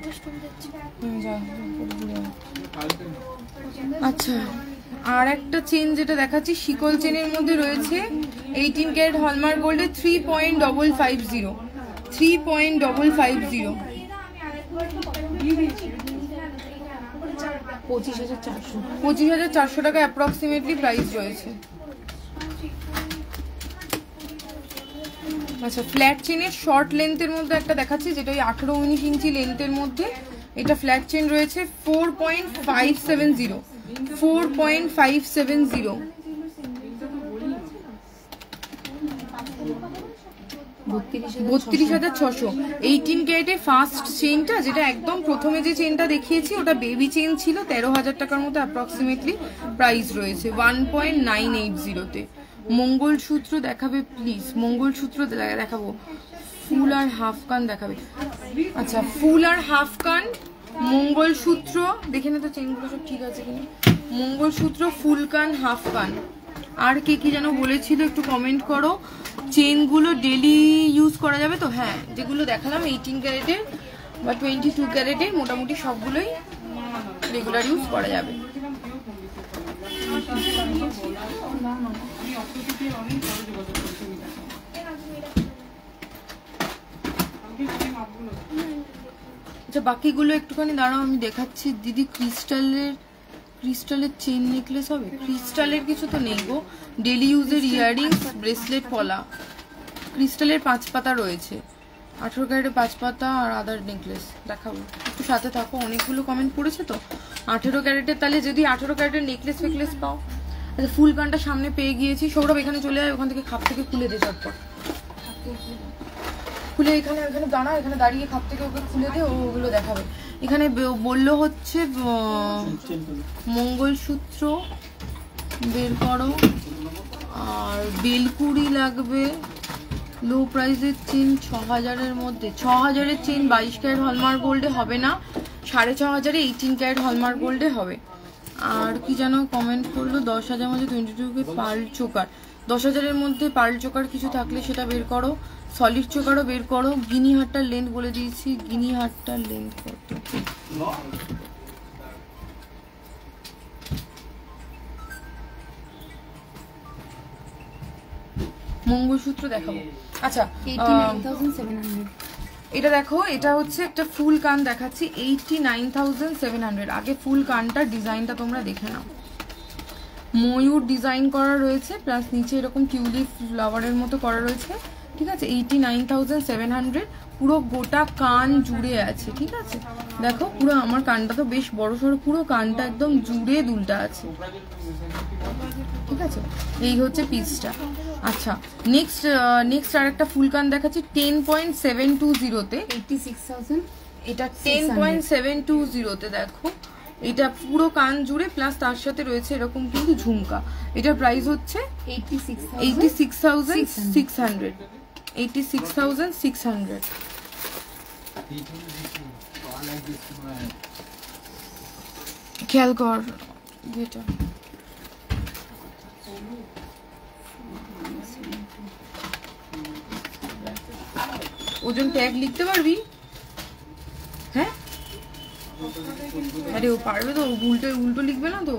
আচ্ছা আর একটা চেন যেটা দেখাচ্ছি শিকল চেনের মধ্যে রয়েছে 18 ক্যারেট হলমার্ক গোল্ডে 3.550 25,400 টাকা অ্যাপ্রক্সিমেটলি প্রাইস রয়েছে। আচ্ছা ফ্ল্যাট চেনের শর্ট লেন্থের মধ্যে একটা দেখাচ্ছি, যেটা ওই 18-19 ইঞ্চি লেন্থের মধ্যে। এটা ফ্ল্যাট চেন রয়েছে 4.570, 4.570, 32,600। 18 ক্যারেটে ফার্স্ট চেনটা, যেটা একদম প্রথমে যে চেনটা দেখিয়েছি ওটা বেবি চেন ছিল, 13,000 টাকার মতো অ্যাপ্রক্সিমেটলি প্রাইস রয়েছে 1.980-তে। মঙ্গলসূত্র দেখাবে প্লিজ, মঙ্গলসূত্র দেখাবো। ফুল আর হাফ কান দেখাবে। আচ্ছা ফুল আর হাফ কান মঙ্গলসূত্র দেখে না তো চেনগুলো সব ঠিক আছে কিনা। মঙ্গলসূত্র ফুল কান হাফ কান। আর কে কি যেন বলেছিল একটু কমেন্ট করো। চেনগুলো ডেলি ইউজ করা যাবে তো? হ্যাঁ, যেগুলো দেখালাম 18 ক্যারেটের বা 22 ক্যারেটের মোটামুটি সবগুলোই রেগুলার ইউজ করা যাবে। আচ্ছা বাকিগুলো একটুখানি দাঁড়াও আমি দেখাচ্ছি দিদি। ক্রিস্টালের চেন নেকলেস হবে? ক্রিস্টালের কিছু তো নেই গো, ডেলি ইউজের ইয়াররিংস, ব্রেসলেট, পলা। ক্রিস্টালের 5 পাতা রয়েছে, 18 ক্যারেটের 5 পাতা আর আদার নেকলেস দেখাবো। একটু সাথে থাকো, অনেকগুলো কমেন্ট করেছে তো। 18 ক্যারেটের, তাহলে যদি 18 ক্যারেটের নেকলেস ফেকলেস পাও। আচ্ছা ফুল কানটা সামনে পেয়ে গিয়েছি। সৌরভ এখানে চলে যায়, ওখান থেকে খাপ থেকে খুলে দে চটপট, খুলে এখানে ওখানে দাঁড়া, এখানে দাঁড়িয়ে খাপ থেকে ওকে খুলে দে, ওগুলো দেখাবে। এখানে বললো হচ্ছে মঙ্গলসূত্র বের করো, আর বেলকুড়ি লাগবে। লো প্রাইসের চেন 6,000-এর মধ্যে। 6,000-এর চেন 22 ক্যারেট হলমার্ক গোল্ডে হবে না, 6,500-এ 18 ক্যারেট হলমার্ক গোল্ডে হবে। আর কি যেন কমেন্ট করলো, 10,000 মধ্যে 22 পার্ল চোকার। 10,000-এর মধ্যে পার্ল চোকার কিছু থাকলে সেটা বের করো। সলিড চোকারও বের করো। গিনি হারটার লেন্থ বলে দিয়েছি, গিনি হারটার লেন্থ কত? মঙ্গলসূত্র দেখাবো। আচ্ছা 89,700। এটা দেখো, এটা হচ্ছে একটা ফুল কান দেখাচ্ছি 89,700। আগে ফুল কানটার ডিজাইনটা তোমরা দেখে নাও। ময়ূর ডিজাইন করা রয়েছে, প্লাস নিচে এরকম টিউলিপ ফ্লাওয়ারের মতো করা রয়েছে, ঠিক আছে। 89,700 পুরো গোটা কান জুড়ে আছে, ঠিক আছে। দেখো পুরো আমার কানটা তো বেশ বড় সড়ো, পুরো কানটা একদম জুড়ে দুলটা আছে, ঠিক আছে। এই হচ্ছে পিসটা। আচ্ছা নেক্সট আর একটা ফুল কান দেখাচ্ছি 10.720-তে, 86,000। এটা 10.720-তে। দেখো এটা পুরো কান জুড়ে, প্লাস তার সাথে রয়েছে এরকম কিন্তু ঝুমকা। এটার প্রাইস হচ্ছে 86,600, 86,600। খেয়াল কর এটা, ওজন ট্যাগ লিখতে পারবি? হ্যাঁ আরে ও পারবে তো, উল্টো লিখবে না তো।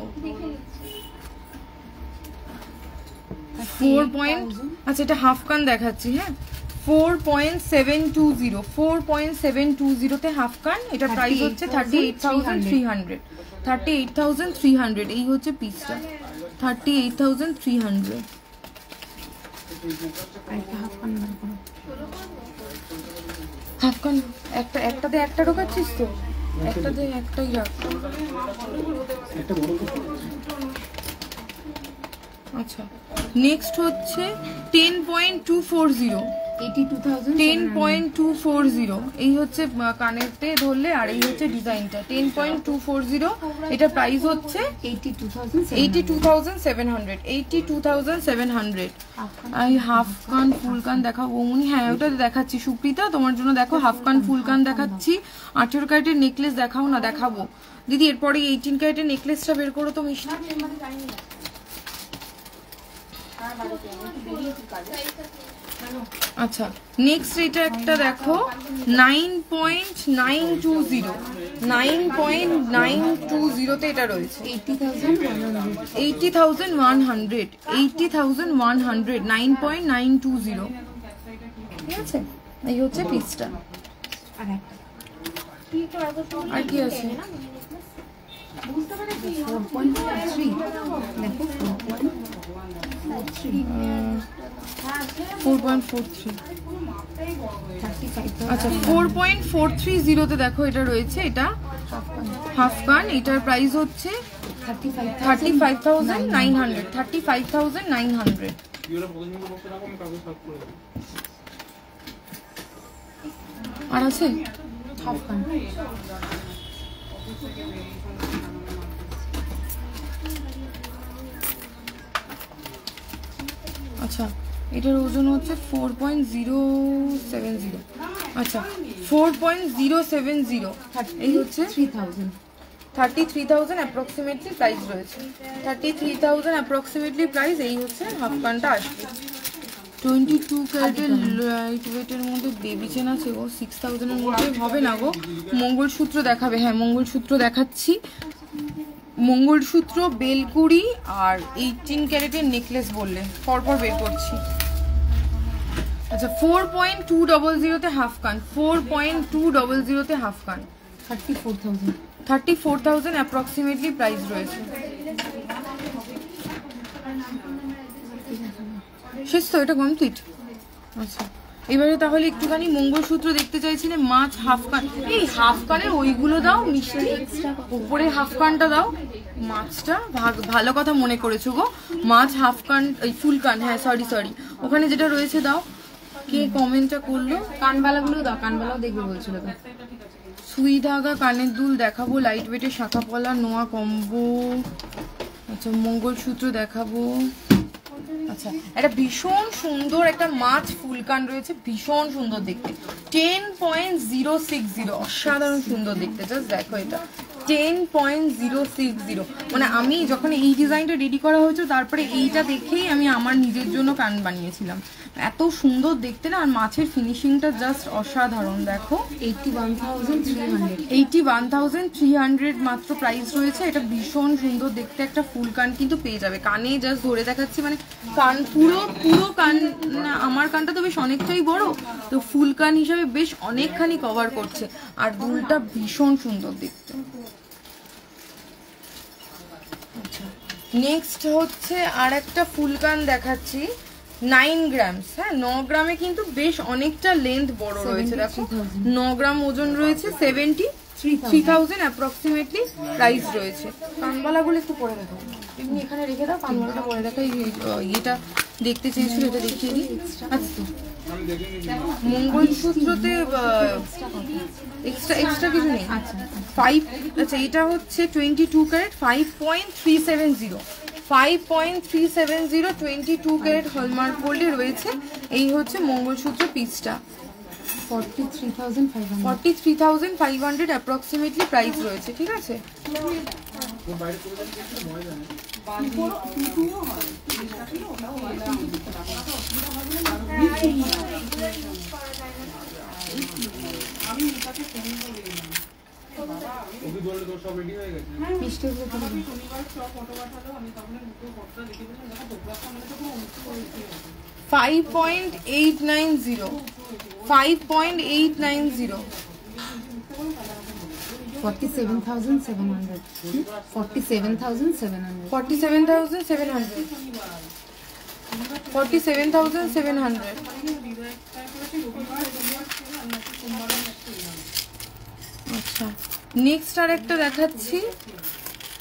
4 পয়েন্ট। আচ্ছা এটা হাফ কান দেখাচ্ছি, হ্যাঁ 4.720, 4.720-তে হাফ কান। এটা প্রাইস হচ্ছে 38,300, 38,300। এই হচ্ছে পিসটা 38,300। হাফ কান একটাতে একটা ঢোকাচ্ছিস তো, একটাতে একটাই রাখ। আচ্ছা নেক্সট হচ্ছে 10.240, 10.240। এই হচ্ছে কানেরতে ধরলে, আর এই হচ্ছে ডিজাইনটা 10.240। এটা প্রাইস হচ্ছে 82,700, 82,700। আমি হাফ কান ফুল কান দেখাবো বৌমনি। হ্যাঁ ওটা দেখাচ্ছি সুপ্রিতা, তোমার জন্য দেখো হাফ কান ফুল কান দেখাচ্ছি। 18 ক্যারেটের নেকলেস দেখাও না? দেখাবো দিদি। এরপরে 18 ক্যারেটের নেকলেসটা বের করো তো মিষ্টি। আচ্ছা নেক্সট এটা একটা দেখো 9.920, 9.920-তে এটা রয়েছে 80,100, 80,100, 9.920, ঠিক আছে। এই হচ্ছে পিসটা। আর কি আছে? 4.3 দেখো 4.43 35,000 আচ্ছা 4.430 তে দেখো এটা রয়েছে, এটা হাফ কান, এটার প্রাইস হচ্ছে 35,900 35,900। আর আছে হাফ কান আচ্ছা এটার ওজন হচ্ছে 4.070 আচ্ছা 4.070 এই হচ্ছে 3,000 33,000 অ্যাপ্রক্সিমেটলি প্রাইস রয়েছে, 33,000 অ্যাপ্রক্সিমেটলি প্রাইস। এই হচ্ছে হাফ কানটা আসবে 22 ক্যারেটের লাইট ওয়েটের মধ্যে বেবি চেন আছে গো, 6,000 এর মধ্যে হবে না গো। মঙ্গলসূত্র দেখাবে, হ্যাঁ মঙ্গলসূত্র দেখাচ্ছি, মঙ্গলসূত্র, বেলকুড়ি আর 18 ক্যারেটের নেকলেস বললে পরপর বের করছি। আচ্ছা 4.200 তে হাফ কান, 4.200 তে হাফ কান 34,000 34,000 অ্যাপ্রক্সিমেটলি প্রাইস রয়েছে। শেষ তো, এটা কমপ্লিট। আচ্ছা এবারে তাহলে একটুখানি মঙ্গলসূত্র দেখতে চাইছিলে, মাছ হাফ কান, এই হাফ কানের ওইগুলো দাও মিষ্টি, উপরে হাফ কানটা দাও, মাছটা ভালো কথা মনে করেছো গো, মাছ হাফ কান, এই ফুল কান, হ্যাঁ সরি ওখানে যেটা রয়েছে দাও। কে কমেন্টটা করলো? কানবালাগুলো দাও, কানবালাও দেখবে বলছিল তো। সুই ধাগা কানের দুল দেখাবো, লাইট ওয়েটের শাখা পলা নোয়া কম্বো। আচ্ছা মঙ্গলসূত্র দেখাবো। আচ্ছা একটা ভীষণ সুন্দর একটা মাছ ফুলকান রয়েছে, ভীষণ সুন্দর দেখতে, 10.060 অসাধারণ সুন্দর দেখতে, জাস্ট দেখো এটা 10.060। মানে আমি যখন এই ডিজাইনটা রেডি করা হয়েছে তারপরে এইটা দেখেই আমি আমার নিজের জন্য কান বানিয়েছিলাম, এত সুন্দর দেখতে না, আর মাছের ফিনিশিংটা জাস্ট অসাধারণ। দেখো 81,300 মাত্র প্রাইস রয়েছে, এটা ভীষণ সুন্দর দেখতে একটা ফুল কান কিন্তু পেয়ে যাবে। কানে জাস্ট ধরে দেখাচ্ছি, মানে কান পুরো কান না, আমার কানটা তো বেশ অনেকটাই বড়, তো ফুল কান হিসাবে বেশ অনেকখানি কভার করছে, আর দুলটা ভীষণ সুন্দর দেখতে। নেক্সট হচ্ছে আর একটা ফুল কান দেখাচ্ছি, 9 গ্রাম, হ্যাঁ 9 গ্রামে কিন্তু বেশ অনেকটা লেন্থ বড় রয়েছে, দেখো 9 গ্রাম ওজন রয়েছে, 73,000 অ্যাপ্রক্সিমেটলি প্রাইস রয়েছে। কানবালাগুলো একটু পরে দেখো, এমনি এখানে রেখে দাও, কানবালাটা পরে দেখো, এটা দেখতে চেয়েছিল, এটা দেখিয়ে দিই। আচ্ছা মঙ্গলসূত্রতে এক্সট্রা কিছু নেই। আচ্ছা 5, আচ্ছা এটা হচ্ছে 22 ক্যারেট 5.370 22 ক্যারেট হলমার্ক গোল্ডে রয়েছে। এই হচ্ছে মঙ্গলসূত্র পিসটা, 43,500 অ্যাপ্রক্সিমেটলি প্রাইস রয়েছে, ঠিক আছে। 5.890 47,700 47,700 আচ্ছা নেক্সট আর একটা দেখাচ্ছি,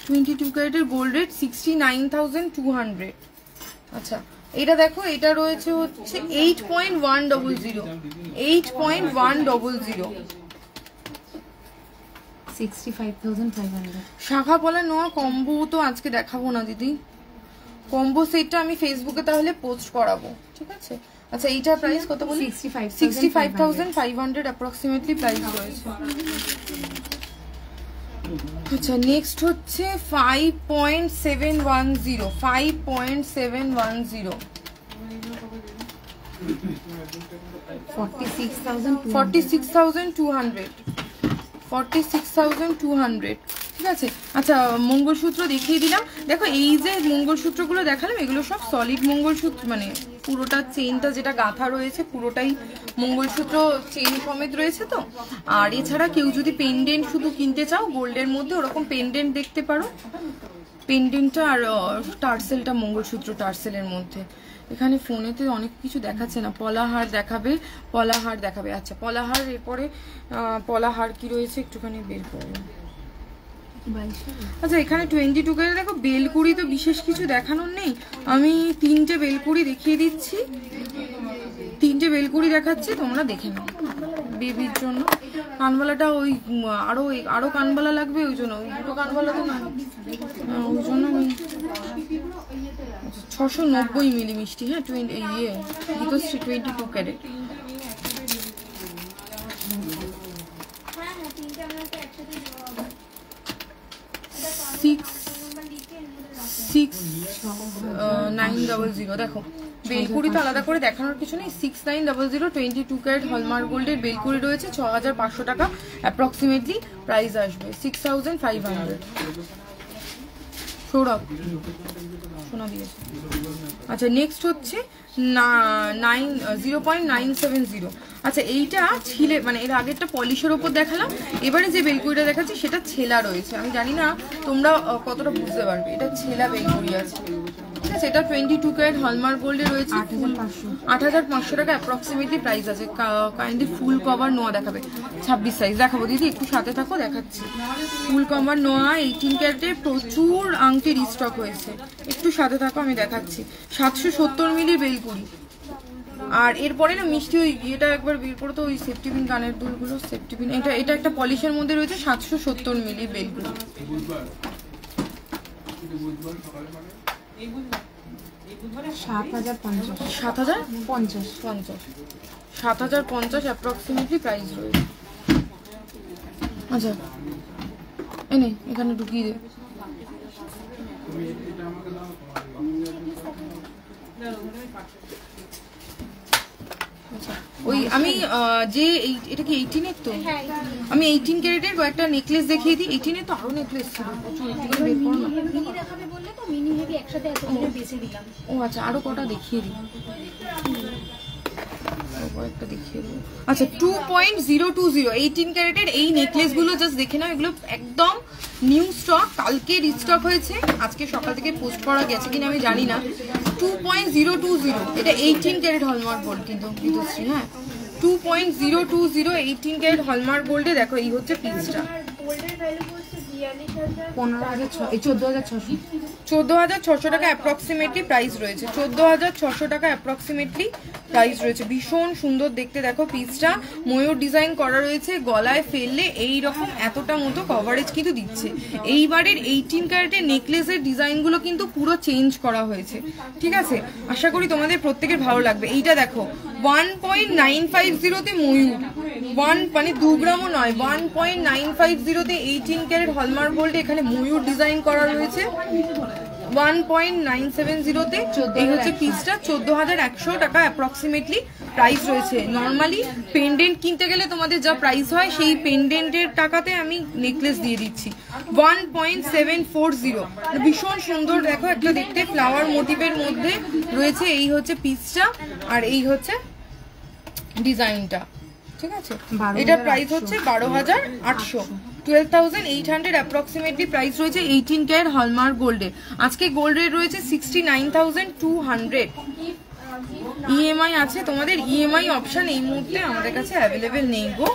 22 ক্যারেটের গোল্ড রেট 69,200। আচ্ছা এটা দেখো, এটা রয়েছে হচ্ছে 8.100 65,500 শাখা পলা নোয়া কম্বো তো আজকে দেখাবো না দিদি, কম্বো সেটটা আমি ফেসবুকে তাহলে পোস্ট করাবো, ঠিক আছে। আচ্ছা এইটার প্রাইস কত বলি? 65,500 অ্যাপ্রক্সিমেটলি প্রাইস রয়েছে। আচ্ছা নেক্সট হচ্ছে 5.710 5.710 46,200 46,200 ঠিক ঠিক আছে। আচ্ছা মঙ্গলসূত্র দেখিয়ে দিলাম, দেখো এই যে মঙ্গলসূত্রগুলো দেখালাম এগুলো সব সলিড মঙ্গলসূত্র, মানে পুরোটা চেনটা যেটা গাঁথা রয়েছে পুরোটাই মঙ্গলসূত্র চেন সমেত রয়েছে তো। আর এছাড়া কেউ যদি পেন্ডেন্ট শুধু কিনতে চাও গোল্ডের মধ্যে ওরকম পেন্ডেন্ট দেখতে পারো, পেন্ডেন্টটা আর টার্সেলটা মঙ্গলসূত্র টার্সেলের মধ্যে। এখানে ফোনেতে অনেক কিছু দেখাচ্ছে না, পলাহার দেখাবে, পলাহার দেখাবে। আচ্ছা পলাহার, এরপরে পলাহার কি রয়েছে একটুখানি বের করবো। আচ্ছা এখানে 22 ক্যারেট দেখো, বেলকুড়ি তো বিশেষ কিছু দেখানোর নেই, আমি 3টে বেলকুড়ি দেখিয়ে দিচ্ছি, 3টে বেলকুড়ি দেখাচ্ছি, তোমরা দেখে নাও বেবির জন্য। কানবালাটা ওই আরো কানবালা লাগবে, ওই জন্য ওই দুটো কানবালা তো না, ওই জন্য আমি 690 মিলি মিষ্টি, হ্যাঁ 22 ক্যারেট। সিক্স 900 দেখো, বেলকুড়ি তো আলাদা করে দেখানোর কিছু নেই। 6900 22 ক্যারেট হলমার্ক গোল্ডের বেলকুড়ি রয়েছে, 6500 টাকা অ্যাপ্রক্সিমেটলি প্রাইস আসবে, 6500। সৌরভ শোনা দিয়েছে। আচ্ছা নেক্সট হচ্ছে 0.970। আচ্ছা এইটা ছিলে, মানে এর আগেরটা পলিশের ওপর দেখালাম, এবারে যে বেলকুড়িটা দেখাচ্ছি সেটা ছেলা রয়েছে। আমি জানি না তোমরা কতটা বুঝতে পারবে, এটা ছেলা বেলকুড়ি আছে, ঠিক আছে। এটা 22 ক্যারেট হলমার্ক গোল্ডে রয়েছে, 8500 টাকা অ্যাপ্রক্সিমেটলি প্রাইস আছে। কাইন্ডলি ফুল কভার নোয়া দেখাবে, 26 সাইজ দেখাবো দিদি, একটু সাথে থাকো দেখাচ্ছি। ফুল কভার নোয়া 18 ক্যারেটে প্রচুর আংটি রিস্টক হয়েছে, একটু সাথে থাকো আমি দেখাচ্ছি। 770 মিলি বেলকুড়ি। আর এরপরে না মিষ্টি ওই এটা একবার বের করো তো, ওই সেফটি পিন কানের দুলগুলো, সেফটি পিন, এটা একটা পলিশের মধ্যে রয়েছে, 770 মিলি বেলকুড়ি। 7050 অ্যাপ্রক্সিমেটলি প্রাইস রয়েছে। আচ্ছা এনে এখানে ঢুকিয়ে দে। ওই আমি যে এটা কি 18 তো, আমি 18 ক্যারেটের কয়েকটা নেকলেস দেখিয়ে দিই। 18 তো আরো নেকলেস ছিল প্রচুর, মিনি দেখাবে বললে তো মিনি হেভি একসাথে এতগুলো বেঁচে দিলাম। ও আচ্ছা আরো কটা দেখিয়ে দিই, কয়েকটা দেখিয়ে দিই। আচ্ছা 2.020 18 ক্যারেটের এই নেকলেস গুলো জাস্ট দেখে নাও, এগুলো একদম নিউ স্টক, কালকে রিস্টক হয়েছে, আজকে সকাল থেকে পোস্ট করা গেছে কিনা আমি জানি না। 2.020 এটা 18 ক্যারেট হলমার্ক গোল্ড কিন্তু বিতশ্রী, হ্যাঁ 2.020 18 ক্যারেট হলমার্ক গোল্ডে দেখো এই হচ্ছে পিসটা। গোল্ডের ভ্যালু বলছে 14,600 টাকা অ্যাপ্রক্সিমেটলি প্রাইস রয়েছে, 14,600 টাকা অ্যাপ্রক্সিমেটলি প্রাইস রয়েছে। ভীষণ সুন্দর দেখতে দেখো পিসটা, ময়ূর ডিজাইন করা রয়েছে, গলায় ফেললে এই রকম এতটা মতো কভারেজ কিন্তু দিচ্ছে। এইবারের 18 ক্যারেটের নেকলেসের ডিজাইনগুলো কিন্তু পুরো চেঞ্জ করা হয়েছে, ঠিক আছে। আশা করি তোমাদের প্রত্যেকের ভালো লাগবে। এইটা দেখো 1.950 ময়ূর, মানে 2 গ্রামও নয়, 1.950 18 ক্যারেট হলমার্ক গোল্ডে এখানে ময়ূর ডিজাইন করা রয়েছে। 1.970 এই হচ্ছে পিসটা, 14,100 টাকা অ্যাপ্রক্সিমেটলি প্রাইস রয়েছে। নর্মালি পেন্ডেন্ট কিনতে গেলে তোমাদের যা প্রাইস হয় সেই পেন্ডেন্টের টাকাতে আমি নেকলেস দিয়ে দিচ্ছি। 1.740 ভীষণ সুন্দর দেখো, একটা দেখতে ফ্লাওয়ার মোটিভের মধ্যে রয়েছে। এই হচ্ছে পিসটা আর এই হচ্ছে ডিজাইনটা, ঠিক আছে। এটা প্রাইস হচ্ছে 12,800, 12,800 অ্যাপ্রক্সিমেটলি প্রাইস রয়েছে 18 ক্যারেট হলমার্ক গোল্ডে। আজকে গোল্ড রেট রয়েছে 69,200। ইএমআই আছে তোমাদের, ইএমআই অপশন এই মুহূর্তে আমাদের কাছে অ্যাভেলেবেল নেই গো,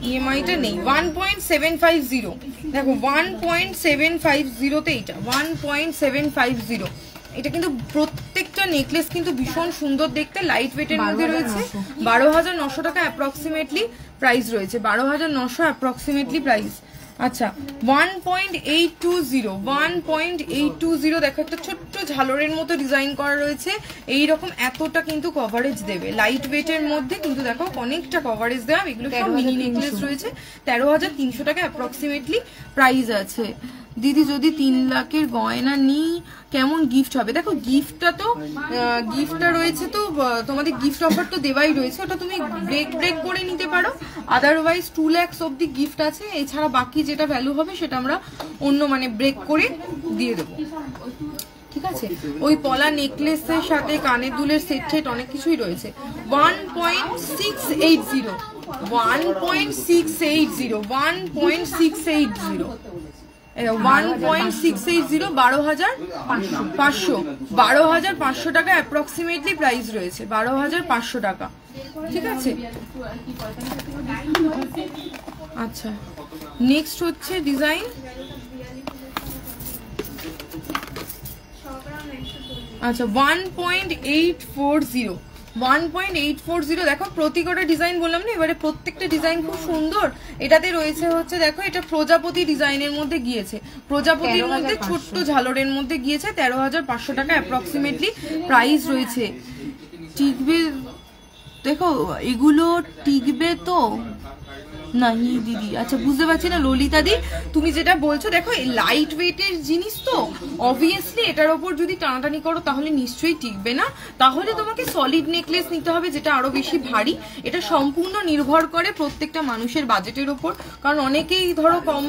ইএমআইটা নেই। 1.750 দেখো 1.750 এইটা 1.750। এটা কিন্তু প্রত্যেকটা নেকলেস কিন্তু ভীষণ সুন্দর দেখতে, লাইট ওয়েটের মধ্যে রয়েছে। 12,900 টাকা অ্যাপ্রক্সিমেটলি প্রাইস রয়েছে, 12,900 অ্যাপ্রক্সিমেটলি প্রাইস। আচ্ছা 1.820 দেখো একটা ছোট্ট ঝালরের মতো ডিজাইন করা রয়েছে, এইরকম এতটা কিন্তু কভারেজ দেবে, লাইট ওয়েটের মধ্যে কিন্তু দেখো অনেকটা কভারেজ দেওয়া। এগুলো সব মিনি নেকলেস রয়েছে, 13,300 টাকা অ্যাপ্রক্সিমেটলি প্রাইস আছে। দিদি যদি 3 লাখের গয়না নিই কেমন গিফট হবে? দেখো গিফটটা রয়েছে, তো তোমাদের গিফট অফার তো দেওয়াই রয়েছে, ওটা তুমি ব্রেক করে নিতে পারো। আদারওয়াইজ 2 লাখ অব্দি গিফট আছে, এছাড়া বাকি যেটা ভ্যালু হবে সেটা আমরা অন্য মানে ব্রেক করে দিয়ে দেবো, ঠিক আছে? ওই পলা নেকলেসের সাথে কানের দুলের সেট অনেক কিছুই রয়েছে। 1.680 1.680 12,500 টাকা অ্যাপ্রক্সিমেটলি প্রাইস রয়েছে, 12,500 টাকা, ঠিক আছে? আচ্ছা, নেক্সট হচ্ছে ডিজাইন। আচ্ছা 1.840 দেখো, প্রতি কটা ডিজাইন বললাম না, এবারে প্রত্যেকটা ডিজাইন খুব সুন্দর। এটাতে রয়েছে হচ্ছে দেখো, এটা প্রজাপতি ডিজাইনের মধ্যে গিয়েছে, প্রজাপতির মধ্যে ছোট্ট ঝালরের মধ্যে গিয়েছে, 13,500 টাকা অ্যাপ্রক্সিমেটলি প্রাইস রয়েছে। টিকবে দেখো, এগুলো টিকবে তো নাহি দিদি? আচ্ছা বুঝতে পারছি না ললিতা দি, তুমি যেটা বলছো, দেখো লাইট ওয়েটের জিনিস তো অবভিয়াসলি এটার ওপর যদি টানাটানি করো তাহলে নিশ্চয়ই টিকবে না, তাহলে তোমাকে সলিড নেকলেস নিতে হবে যেটা আরো বেশি ভারী। এটা সম্পূর্ণ নির্ভর করে প্রত্যেকটা মানুষের বাজেটের ওপর, কারণ অনেকেই ধরো কম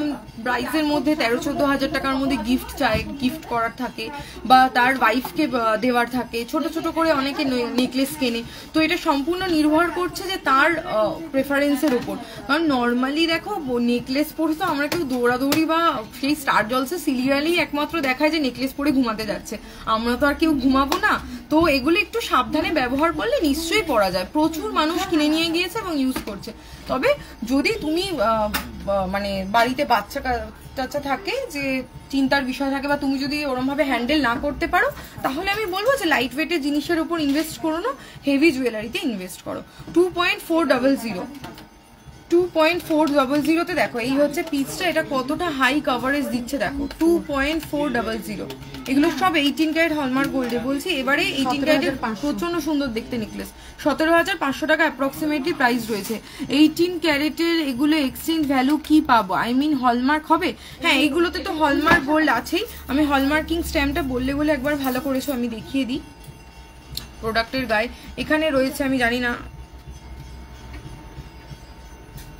প্রাইসের মধ্যে 13-14 হাজার টাকার মধ্যে গিফট চায়, গিফট করার থাকে, বা তার ওয়াইফকে দেওয়ার থাকে, ছোট ছোট করে অনেকে নেকলেস কেনে। তো এটা সম্পূর্ণ নির্ভর করছে যে তার প্রেফারেন্সের ওপর, কারণ নর্মালি দেখো নেকলেস পরে তো আমরা কেউ দৌড়াদৌড়ি বা সেই স্টার জলসে সিরিয়ালি একমাত্র দেখায় যে নেকলেস পরে ঘুমাতে যাচ্ছে, আমরা তো আর কেউ ঘুমাবো না। তো এগুলো একটু সাবধানে ব্যবহার করলে নিশ্চয়ই পরা যায়, প্রচুর মানুষ কিনে নিয়ে গিয়েছে এবং ইউজ করছে। তবে যদি তুমি মানে বাড়িতে বাচ্চা টাচ্চা থাকে যে চিন্তার বিষয় থাকে, বা তুমি যদি ওরম ভাবে হ্যান্ডেল না করতে পারো, তাহলে আমি বলবো যে লাইট ওয়েটের জিনিসের উপর ইনভেস্ট করো না, হেভি জুয়েলারিতে ইনভেস্ট করো। 2.400 দেখো এই হচ্ছে পিসটা, এটা কতটা হাই কভারেজ দিচ্ছে দেখো, 2.400। এগুলো সব 18 ক্যারেট হলমার্ক গোল্ডে বলছি। এবারে 18 ক্যারেটের প্রচন্ড সুন্দর দেখতে নেকলেস, 17,500 টাকা অ্যাপ্রক্সিমেটলি প্রাইস রয়েছে। 18 ক্যারেটের এগুলো এক্সচেঞ্জ ভ্যালু কি পাবো? আই মিন হলমার্ক হবে? হ্যাঁ, এইগুলোতে তো হলমার্ক গোল্ড আছেই। আমি হলমার্কিং স্ট্যাম্পটা বললে একবার ভালো করেছো, আমি দেখিয়ে দিই প্রোডাক্টের গায়ে। এখানে রয়েছে, আমি জানি না,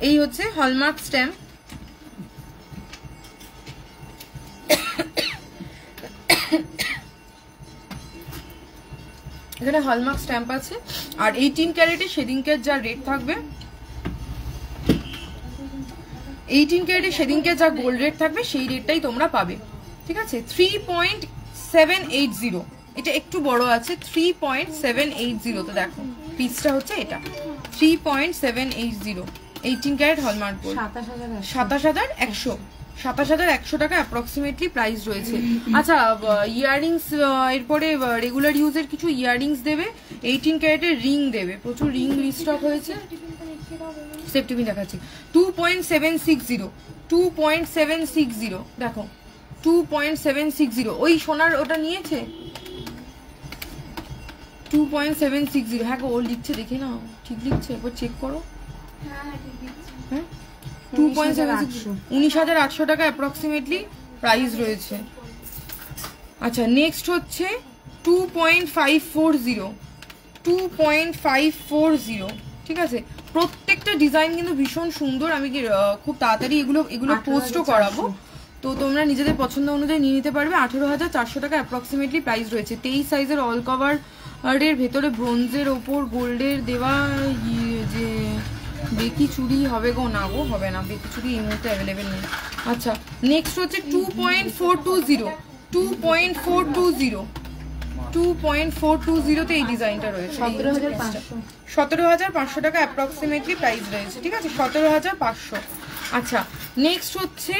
এই হচ্ছে হলমার্ক স্ট্যাম্প। এখানে হলমার্ক স্ট্যাম্প আছে, আর 18 ক্যারেটে সেদিনকার যা রেট থাকবে, 18 ক্যারেটে সেদিনকার যা গোল্ড রেট থাকবে সেই রেটটাই তোমরা পাবে, ঠিক আছে? 3.780, এটা একটু বড় আছে, 3.780। তো দেখো পিসটা হচ্ছে এটা 3.780, 18 ক্যারেট হলমার্ক গোল্ড, 27,100 টাকা অ্যাপ্রক্সিমেটলি প্রাইস রয়েছে। আচ্ছা, ইয়াররিংস এরপরে রেগুলার ইউজের কিছু ইয়াররিংস দেবে, 18 ক্যারেটের রিং দেবে, প্রচুর রিং রিস্টক হয়েছে। সেফটি পিন দেখাচ্ছি, 2.760 দেখো, 2.760। ওই সোনার ওটা নিয়েছে 2.760। হ্যাঁ গো, ও লিখছে, দেখে না ঠিক লিখছে, একবার চেক করো। হ্যাঁ, 19,800 টাকা অ্যাপ্রক্সিমেটলি প্রাইস রয়েছে। আচ্ছা, নেক্সট হচ্ছে 2.540, ঠিক আছে? প্রত্যেকটা ডিজাইন কিন্তু ভীষণ সুন্দর, আমি খুব তাড়াতাড়ি এগুলো পোস্টও করাবো, তো তোমরা নিজেদের পছন্দ অনুযায়ী নিয়ে নিতে পারবে। 18,400 টাকা অ্যাপ্রক্সিমেটলি প্রাইস রয়েছে। 23 সাইজের অল কভার এর ভেতরে ব্রোঞ্জের ওপর গোল্ডের দেওয়া যে বেকি চুড়ি হবে গো? না গো, হবে না, বেকি চুড়ি এই মুহূর্তে অ্যাভেলেবেল নেই। আচ্ছা, নেক্সট হচ্ছে 2.420 এই ডিজাইনটা রয়েছে, 17,500 টাকা অ্যাপ্রক্সিমেটলি প্রাইস রয়েছে, ঠিক আছে? 17,500। আচ্ছা, নেক্সট হচ্ছে,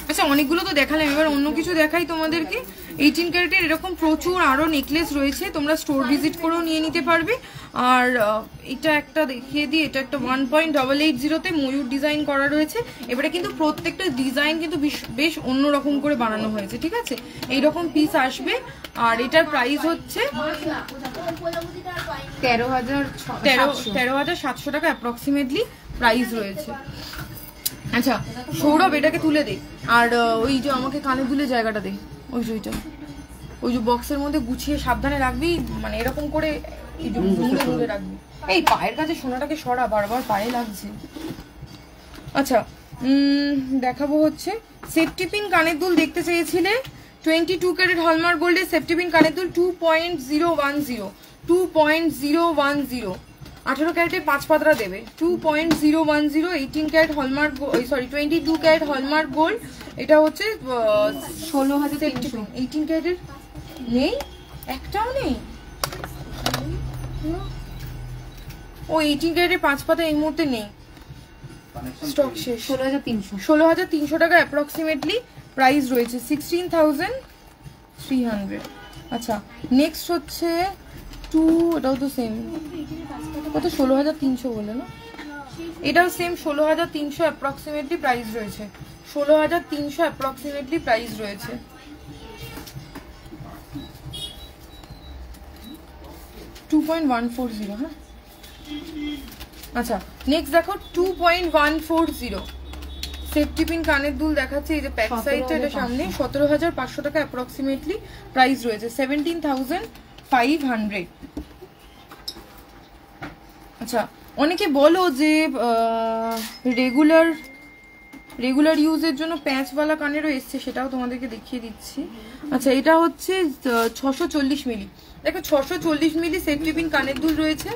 আচ্ছা অনেকগুলো তো দেখালাম, এবার অন্য কিছু দেখাই তোমাদেরকে। 18 ক্যারেটের এরকম প্রচুর আরো নেকলেস রয়েছে, তোমরা স্টোর ভিজিট করেও নিয়ে নিতে পারবে। আর এটা একটা দেখিয়ে দিই, এটা একটা 1.880 ময়ূর ডিজাইন করা রয়েছে। এবারে কিন্তু প্রত্যেকটা ডিজাইন কিন্তু বেশ অন্যরকম করে বানানো হয়েছে, ঠিক আছে? এইরকম পিস আসবে, আর এটার প্রাইস হচ্ছে 13,700 টাকা অ্যাপ্রক্সিমেটলি প্রাইস রয়েছে। আচ্ছা সৌরভ এটাকে তুলে দে, আর ওই যে আমাকে কানে দুলে জায়গাটা দে, ওই যে ওই যে বক্সের মধ্যে গুছিয়ে সাবধানে রাখবি, মানে এরকম করে এই যে মুড়ে রাখবি। এই পায়ের কাছে সোনাটাকে সরা, বারবার পায়ে লাগছে। আচ্ছা দেখাবো হচ্ছে সেফটি পিন কানের দুল দেখতে চেয়েছিলে, 22 ক্যারেট হলমার্ক গোল্ডের সেফটি পিন কানের দুল 2.010, 2.010, 18 ক্যারেটের 5 পাতরা দেবে, 2.010, 18 carat hallmark, sorry 22 carat hallmark gold. এটা হচ্ছে 16,300। 18 ক্যারেটের নেই, একটাও নেই। ও 18 ক্যারেটের 5 পাতা এই মুহূর্তে নেই, স্টক শেষ। 16,300 টাকা অ্যাপ্রক্সিমেটলি প্রাইস রয়েছে, 16,300। আচ্ছা নেক্সট হচ্ছে এটাও তো সেম, কত 16,300 বলে না, এটাও সেম 16,300 অ্যাপ্রক্সিমেটলি প্রাইস রয়েছে, 16,300 অ্যাপ্রক্সিমেটলি প্রাইস রয়েছে। $2.140, হ্যাঁ। আচ্ছা নেক্সট দেখো 2.140 সেফটি পিন কানের দুল দেখাচ্ছে, এই যে প্যাক সাইডটা এটা সামনে, 17,500 টাকা অ্যাপ্রক্সিমেটলি প্রাইস রয়েছে, 17,500। আচ্ছা অনেকে বলো যে রেগুলার ইউজের জন্য প্যাঁচওয়ালা কানেরও এসছে, সেটাও তোমাদেরকে দেখিয়ে দিচ্ছি। আচ্ছা এটা হচ্ছে 640 মিলি, দেখো 640 মিলি সেফটি পিন কানের দুল রয়েছে।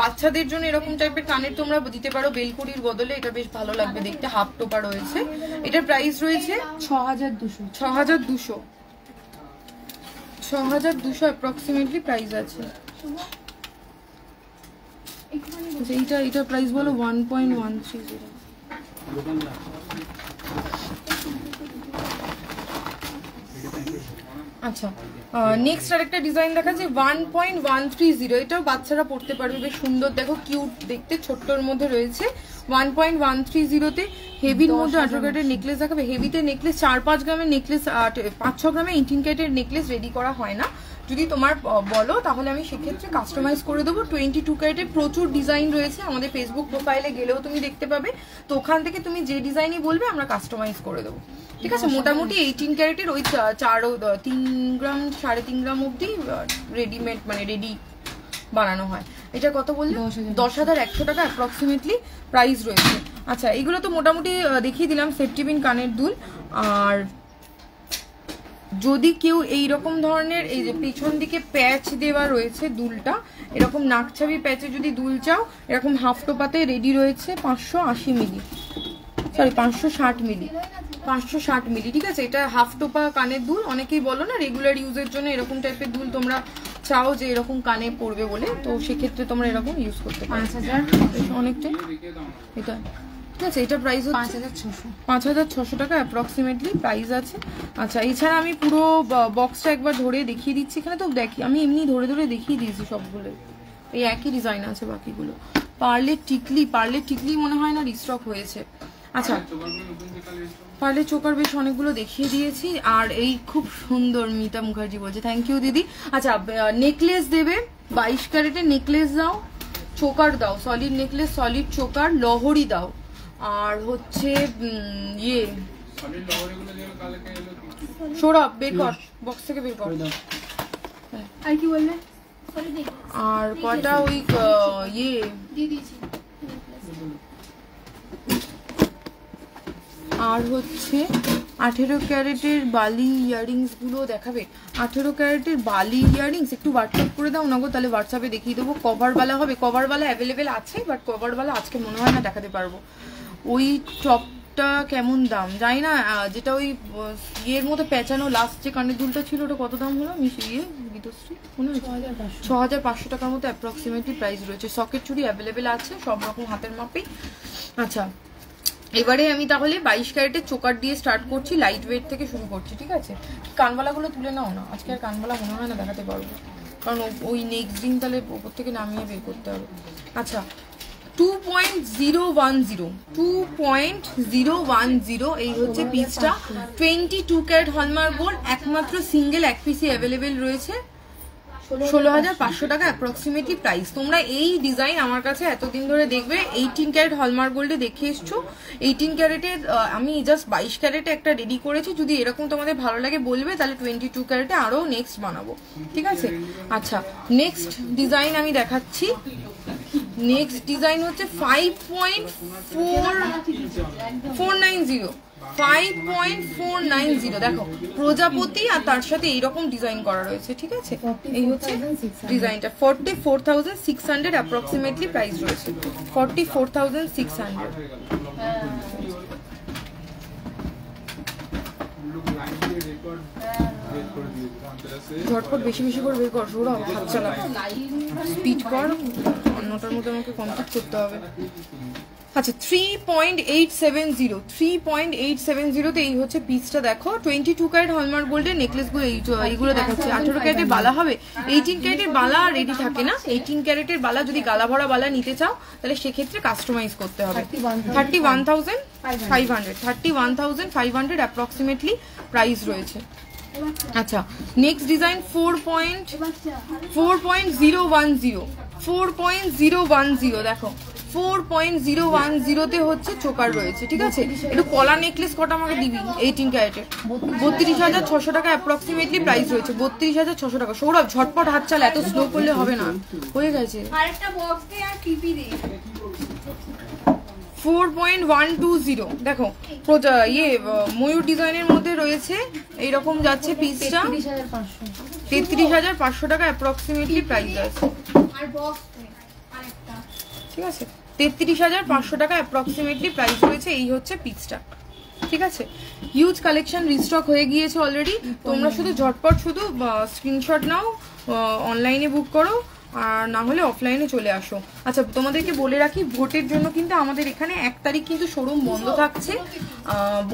বাচ্চাদের জন্য এরকম টাইপের কানের তোমরা দিতে পারো বেলকুড়ির বদলে, এটা বেশ ভালো লাগবে দেখতে, হাফ টোপা রয়েছে। এটার প্রাইস রয়েছে 6,200 অ্যাপ্রক্সিমেটলি প্রাইস আছে। এইটা প্রাইস বলো 1.130। আচ্ছা নেক্সট আরেকটা ডিজাইন দেখাচ্ছি 1.130, এটাও বাচ্চারা পড়তে পারবে, বেশ সুন্দর দেখো, কিউট দেখতে, ছোট্টর মধ্যে রয়েছে। 1.130-তে হেভির মধ্যে 18 ক্যারেটের নেকলেস দেখাবে। হেভিতে নেকলেস 4-5 গ্রামের নেকলেস, 5-6 গ্রামে 18 ক্যারেটের নেকলেস রেডি করা হয় না, যদি তোমার বলো তাহলে আমি সেক্ষেত্রে কাস্টমাইজ করে দেবো। 22 ক্যারেটের প্রচুর ডিজাইন রয়েছে, আমাদের ফেসবুক প্রোফাইলে গেলেও তুমি দেখতে পাবে, তো ওখান থেকে তুমি যে ডিজাইনই বলবে আমরা কাস্টমাইজ করে দেবো, ঠিক আছে। মোটামুটি 18 ক্যারেটের ওই 3 গ্রাম 3.5 গ্রাম অব্দি রেডিমেড মানে রেডি বানানো হয়। এটা কত বললে? 10,100 টাকা অ্যাপ্রক্সিমেটলি প্রাইস রয়েছে। আচ্ছা এগুলো তো মোটামুটি দেখিয়ে দিলাম সেফটি পিন কানের দুল। আর যদি কেউ এইরকম ধরনের এই যে পিছন দিকে প্যাচ দেওয়া রয়েছে দুলটা, এরকম নাকছাবি প্যাচে যদি দুল চাও, এরকম হাফ টোপাতে রেডি রয়েছে 580 মিলি, সরি 560 মিলি, 560 মিলি, ঠিক আছে। এটা হাফ টোপা কানের দুল। অনেকেই বলো না রেগুলার ইউজের জন্য এরকম টাইপের দুল তোমরা চাও যে এরকম কানে পড়বে বলে, তো সেক্ষেত্রে তোমরা এরকম ইউজ করতে পারো। 5,000 অনেকটাই এটা, ঠিক আছে। এটা প্রাইস হচ্ছে 5,600 টাকা অ্যাপ্রক্সিমেটলি প্রাইস আছে। আচ্ছা এছাড়া আমি পুরো বক্সটা একবার ধরে দেখিয়ে দিচ্ছি, এখানে তো দেখি আমি এমনি ধরে দেখিয়ে দিয়েছি সবগুলো, এই একই ডিজাইন আছে বাকিগুলো। পার্লের টিকলি মনে হয় না রিস্টক হয়েছে। আচ্ছা পার্লের চোকার বেশ অনেকগুলো দেখিয়ে দিয়েছি। আর এই খুব সুন্দর মিতা মুখার্জি বলছে, থ্যাংক ইউ দিদি। আচ্ছা নেকলেস দেবে, 22 ক্যারেটের নেকলেস দাও, চোকার দাও, সলিড নেকলেস, সলিড চোকার, লহরি দাও, আর হচ্ছে সৌরভ বের কর, বক্স থেকে বের কর। আর কি বললে? আর কটা ওই আর হচ্ছে 18 ক্যারেটের বালি ইয়ারিংস গুলো দেখাবে। 18 ক্যারেটের বালি ইয়ারিংস একটু হোয়াটসঅ্যাপ করে দাও না গো, তাহলে হোয়াটসঅ্যাপে দেখিয়ে দেবো। কভারওয়ালা হবে, কভারওয়ালা অ্যাভেলেবেল আছে, বাট কভারওয়ালা আজকে মনে হয় না দেখাতে পারবো। ওই টপটা কেমন দাম জানি না, যেটা ওই ইয়ের মধ্যে পেঁচানো লাস্ট যে কানের দুলটা ছিল ওটা কত দাম হলো গীতশ্রী? 6,500 টাকার মতো অ্যাপ্রক্সিমেটলি প্রাইস রয়েছে। সকেট চুড়ি অ্যাভেলেবেল আছে সব রকম হাতের মাপেই। আচ্ছা এবারে আমি তাহলে 22 ক্যারেটের চোকার দিয়ে স্টার্ট করছি, লাইট ওয়েট থেকে শুরু করছি, ঠিক আছে। কানবালাগুলো তুলে নাও না, আজকে আর কানবালা মনে হয় না দেখাতে পারবো, কারণ ওই নেক্সট দিন তাহলে ওপর থেকে নামিয়ে বের করতে হবে। আচ্ছা 2.010 এই হচ্ছে পিসটা। 22 ক্যারেট হলমার্ক গোল্ড, একমাত্র সিঙ্গেল এক পিসি অ্যাভেলেবেল রয়েছে। 16,500 টাকা অ্যাপ্রক্সিমেটলি প্রাইস। তোমরা এই ডিজাইন আমার কাছে এতদিন ধরে দেখবে 18 ক্যারেট হলমার্ক গোল্ডে দেখে এসছো। 18 ক্যারেটের আমি জাস্ট 22 ক্যারেটে একটা রেডি করেছি, যদি এরকম তোমাদের ভালো লাগে বলবে, তাহলে 22 ক্যারেটে আরো নেক্সট বানাবো, ঠিক আছে। আচ্ছা, নেক্সট ডিজাইন আমি দেখাচ্ছি। নেক্সট ডিজাইন হচ্ছে 5.490, 5.490। দেখো প্রজাপতি আর তার সাথে এইরকম ডিজাইন করা রয়েছে, ঠিক আছে। এই হচ্ছে ডিজাইনটা 44,600 অ্যাপ্রক্সিমেটলি প্রাইস রয়েছে, 44,600। ঝটপট বেশি বেশি করে বের কর, সৌরভ হাত চালা, স্পিড কর, অন্যটার মধ্যে আমাকে কমপ্লিট করতে হবে। আচ্ছা 3.870, 3.870 তে এই হচ্ছে পিসটা। দেখো 22 ক্যারেট হলমার্ক গোল্ডের নেকলেসগুলো এইগুলো দেখাচ্ছে। 18 ক্যারেটের বালা হবে, 18 ক্যারেটের বালা রেডি থাকে না। 18 ক্যারেটের বালা যদি গালা ভরা বালা নিতে চাও তাহলে সেক্ষেত্রে কাস্টমাইজ করতে হবে। 31,500, 31,500 অ্যাপ্রক্সিমেটলি প্রাইস রয়েছে। আচ্ছা নেক্সট ডিজাইন 4.010, 4.010। দেখো 4.010 তে হচ্ছে চোকার রয়েছে, ঠিক আছে। একটু কলা নেকলেস কটা আমাকে দিবি 18 ক্যারেটের। 32,600 টাকা অ্যাপ্রক্সিমেটলি প্রাইস রয়েছে, 32,600 টাকা। সৌরভ ঝটপট হাত চালা, এত স্লো করলে হবে না, হয়ে গেছে। আরেকটা বক্স দে আর টিপি দে। 4.120 দেখো ময়ূর ডিজাইনের মধ্যে রয়েছে, এইরকম যাচ্ছে পিসটা। 33,500 টাকা অ্যাপ্রক্সিমেটলি প্রাইস আছে, আর বক্স দে আরেকটা, ঠিক আছে। 33,500 টাকা অ্যাপ্রক্সিমেটলি প্রাইস রয়েছে। এই হচ্ছে পিসটা, ঠিক আছে। হিউজ কালেকশন রিস্টক হয়ে গিয়েছে অলরেডি। তোমরা শুধু ঝটপট শুধু স্ক্রিনশট নাও, অনলাইনে বুক করো, আর না হলে অফলাইনে চলে আসো। আচ্ছা তোমাদেরকে বলে রাখি, ভোটের জন্য কিন্তু আমাদের এখানে 1 তারিখ কিন্তু শোরুম বন্ধ থাকছে,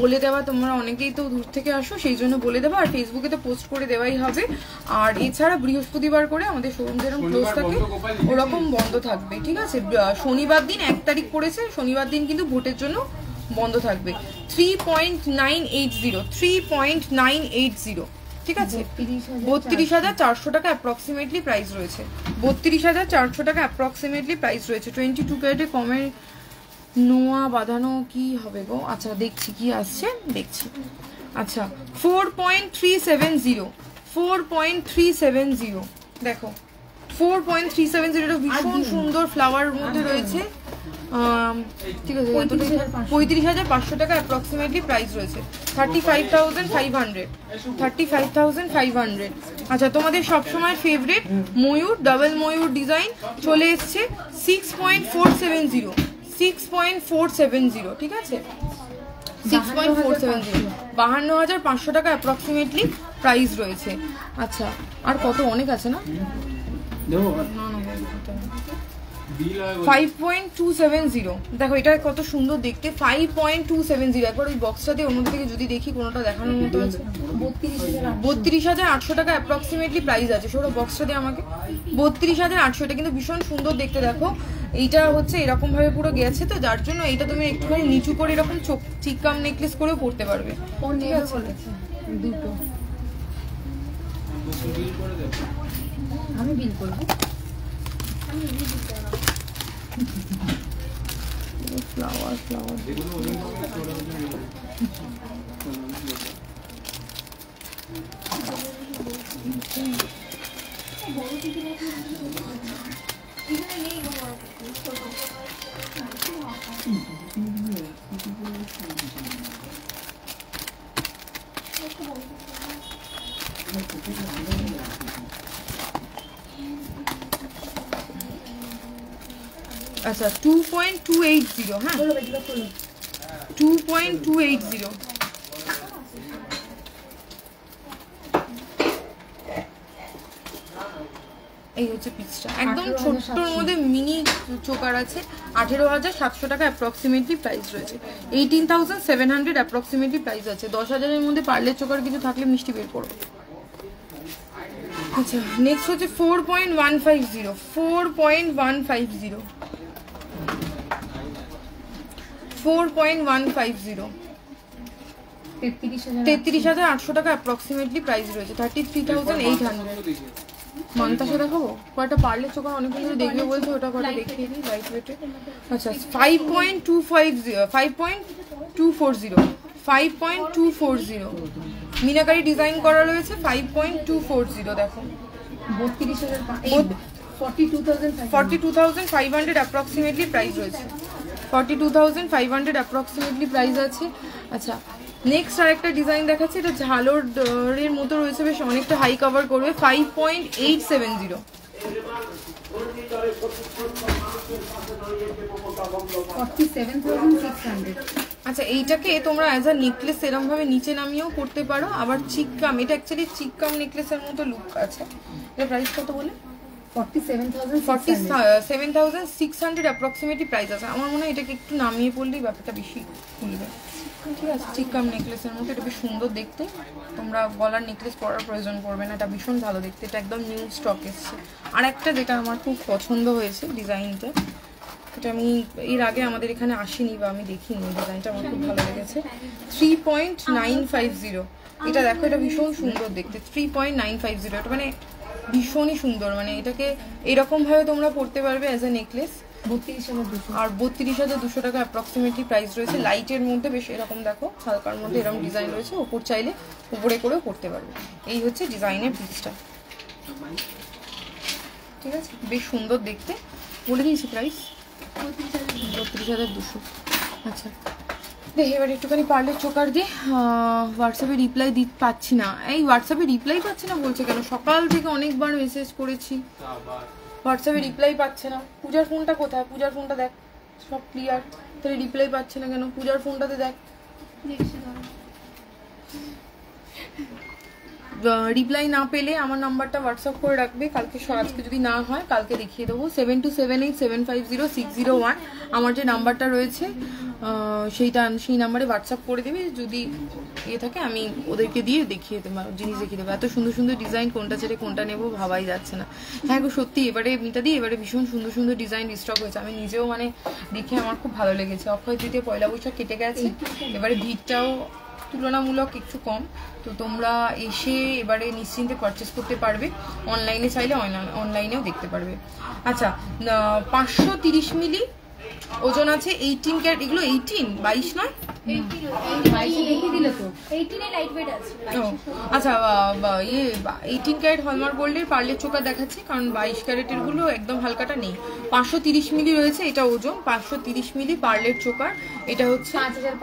বলে দেওয়া। তোমরা অনেকেই তো দূর থেকে আসো, সেই জন্য বলে দেওয়া, আর ফেসবুকে তো পোস্ট করে দেওয়াই হবে। আর এছাড়া বৃহস্পতিবার করে আমাদের শোরুম যেরকম ক্লোজ থাকে ওরকম বন্ধ থাকবে, ঠিক আছে। শনিবার দিন 1 তারিখ পড়েছে, শনিবার দিন কিন্তু ভোটের জন্য বন্ধ থাকবে। 3.980, 3.980, ঠিক আছে। 32,400 টাকা অ্যাপ্রক্সিমেটলি প্রাইস রয়েছে, 32,400 টাকা অ্যাপ্রক্সিমেটলি প্রাইস রয়েছে। 22 ক্যারেটে কমের নোয়া বাঁধানো কি হবে গো? আচ্ছা দেখছি কি আসছে, দেখছি। আচ্ছা 4.370, 4.370 দেখো 4.370 এটা ভীষণ সুন্দর ফ্লাওয়ার মধ্যে রয়েছে, ঠিক আছে। 35,500 টাকা অ্যাপ্রক্সিমেটলি প্রাইস রয়েছে, 35,500, 35,500। আচ্ছা তোমাদের সবসময় ফেভারিট ময়ূর, ডাবল ময়ূর ডিজাইন চলে এসছে 6.470, 6.470, ঠিক আছে। 6.470, 52,500 টাকা অ্যাপ্রক্সিমেটলি প্রাইস রয়েছে। আচ্ছা আর কত অনেক আছে না, 5.270 দেখো এটা কত সুন্দর দেখতে, 5.270। একবার ওই বক্সটা দিয়ে অন্য থেকে যদি দেখি কোনোটা দেখানোর মতো আছে। 32,800 টাকা অ্যাপ্রক্সিমেটলি প্রাইস আছে। সৌরভ বক্সটা দিয়ে আমাকে 32,800, এটা কিন্তু ভীষণ সুন্দর দেখতে। দেখো এইটা হচ্ছে এরকম ভাবে পুরো গেছে, তো যার জন্য এইটা তুমি একটুখানি নিচু করে এরকম চিককাম নেকলেস করেও পরতে পারবে, ঠিক আছে। দুটো আমি বিল করবো, ফ্লাওয়ার ফ্লাওয়ার আচ্ছা 2.280, হ্যাঁ 2.280। এই হচ্ছে পিসটা, একদম ছোট্টর মধ্যে মিনি চোকার আছে। 18,700 টাকা অ্যাপ্রক্সিমেটলি প্রাইস রয়েছে, 18,700 অ্যাপ্রক্সিমেটলি প্রাইস আছে। 10,000-এর মধ্যে পার্লের চোকার কিছু থাকলে মিষ্টি বের করবো। আচ্ছা নেক্সট হচ্ছে 4.150, 4.150, 4.150, 33,800 টাকা অ্যাপ্রক্সিমেটলি প্রাইস রয়েছে, 33,800। মানতাসা দেখাবো কয়টা পার্লের চোখা অনেকক্ষণ ধরে দেখবে বলছে, ওটা কটা দেখিয়ে দিই লাইট ওয়েটে। আচ্ছা 5.240 মিনাকারি ডিজাইন করা রয়েছে 5.240 দেখো 42,500 অ্যাপ্রক্সিমেটলি প্রাইস রয়েছে, 42,500 অ্যাপ্রক্সিমেটলি প্রাইস আছে। আচ্ছা নেক্সট আরেকটা ডিজাইন দেখাচ্ছি, এটা ঝালরের মতো রয়েছে, বেশ অনেকটা হাই কভার করবে 5.870। আচ্ছা এইটাকে তোমরা অ্যাজ আ নেকলেস এরকম ভাবে নিচে নামিয়েও করতে পারো, আবার চিককাম, এটা অ্যাকচুয়ালি চিককাম নেকলেসের মতো লুক আছে। এটা প্রাইস কত বলে? 47,600 অ্যাপ্রক্সিমেটলি প্রাইস আছে। আমার মনে হয় এটাকে একটু নামিয়ে পড়লেই ব্যাপারটা বেশি খুলবে। ঠিক আছে, চিককাম নেকলেসের মতো, এটা বেশ সুন্দর দেখতে, তোমরা গলার নেকলেস পরার প্রয়োজন পড়বে না, এটা ভীষণ ভালো দেখতে, এটা একদম নিউ স্টক এসছে। আর একটা যেটা আমার খুব পছন্দ হয়েছে ডিজাইনটা, এটা আমি এর আগে আমাদের এখানে আসিনি বা আমি দেখিনি, ডিজাইনটা আমার খুব ভালো লেগেছে 3.950। এটা দেখো, এটা ভীষণ সুন্দর দেখতে 3.950, এটা মানে ভীষণই সুন্দর, মানে এটাকে এরকম ভাবে তোমরা পড়তে পারবে অ্যাজ এ নেকলেস। 32,200 আর 32,200 টাকা অ্যাপ্রক্সিমেটলি প্রাইস রয়েছে। লাইটের মধ্যে বেশ এরকম দেখো, হালকার মধ্যে এরকম ডিজাইন রয়েছে, ওপর চাইলে উপরে করেও পড়তে পারবে। এই হচ্ছে ডিজাইনের পিসটা, ঠিক আছে, বেশ সুন্দর দেখতে। বলে দিয়েছি প্রাইস 32,200। আচ্ছা দেখ এবার একটুখানি পার্লের চোকার দিয়ে হোয়াটসঅ্যাপে রিপ্লাই পাচ্ছি না, এই হোয়াটসঅ্যাপে রিপ্লাই পাচ্ছি না বলছে কেন? সকাল থেকে অনেকবার মেসেজ করেছি, হোয়াটসঅ্যাপে রিপ্লাই পাচ্ছে না। পূজার ফোনটা কোথায়? পূজার ফোনটা দেখ, সব ক্লিয়ার, তাহলে রিপ্লাই পাচ্ছে না কেন? পূজার ফোনটাতে দেখ। রিপ্লাই না পেলে আমার নাম্বারটা হোয়াটসঅ্যাপ করে রাখবে, কালকে আজকে যদি না হয় কালকে দেখিয়ে দেবো। 7278750601 আমার যে নাম্বারটা রয়েছে সেই নাম্বারে হোয়াটসঅ্যাপ করে দেবে। যদি থাকে আমি ওদেরকে দিয়ে দেখিয়ে দেবো, জিনিস দেখিয়ে দেবো। এত সুন্দর সুন্দর ডিজাইন, কোনটা ছেড়ে কোনটা নেবো ভাবাই যাচ্ছে না। হ্যাঁ গো সত্যি, এবারে মিতাদি এবারে ভীষণ সুন্দর সুন্দর ডিজাইন স্টক হয়েছে, আমি নিজেও মানে দেখে আমার খুব ভালো লেগেছে। অক্ষয় তৃতীয়া পয়লা বৈশাখ কেটে গেছে, এবারে ভিড়টাও তুলনামূলক একটু কম, তো তোমরা এসে এবারে নিশ্চিন্তে পারচেস করতে পারবে। অনলাইনে চাইলে অনলাইনেও দেখতে পারবে। আচ্ছা 530 মিলি ওজন আছে, 18 ক্যারেট, এগুলো 18 22 নয়? আচ্ছা 18 ক্যারেট হলমার্ক গোল্ডের পার্লের চোকা দেখাচ্ছি, কারণ 22 ক্যারেটের গুলো একদম হালকাটা নেই। 530 মিলি রয়েছে, এটা ওজন 530 মিলি পার্লের চোকার। এটা হচ্ছে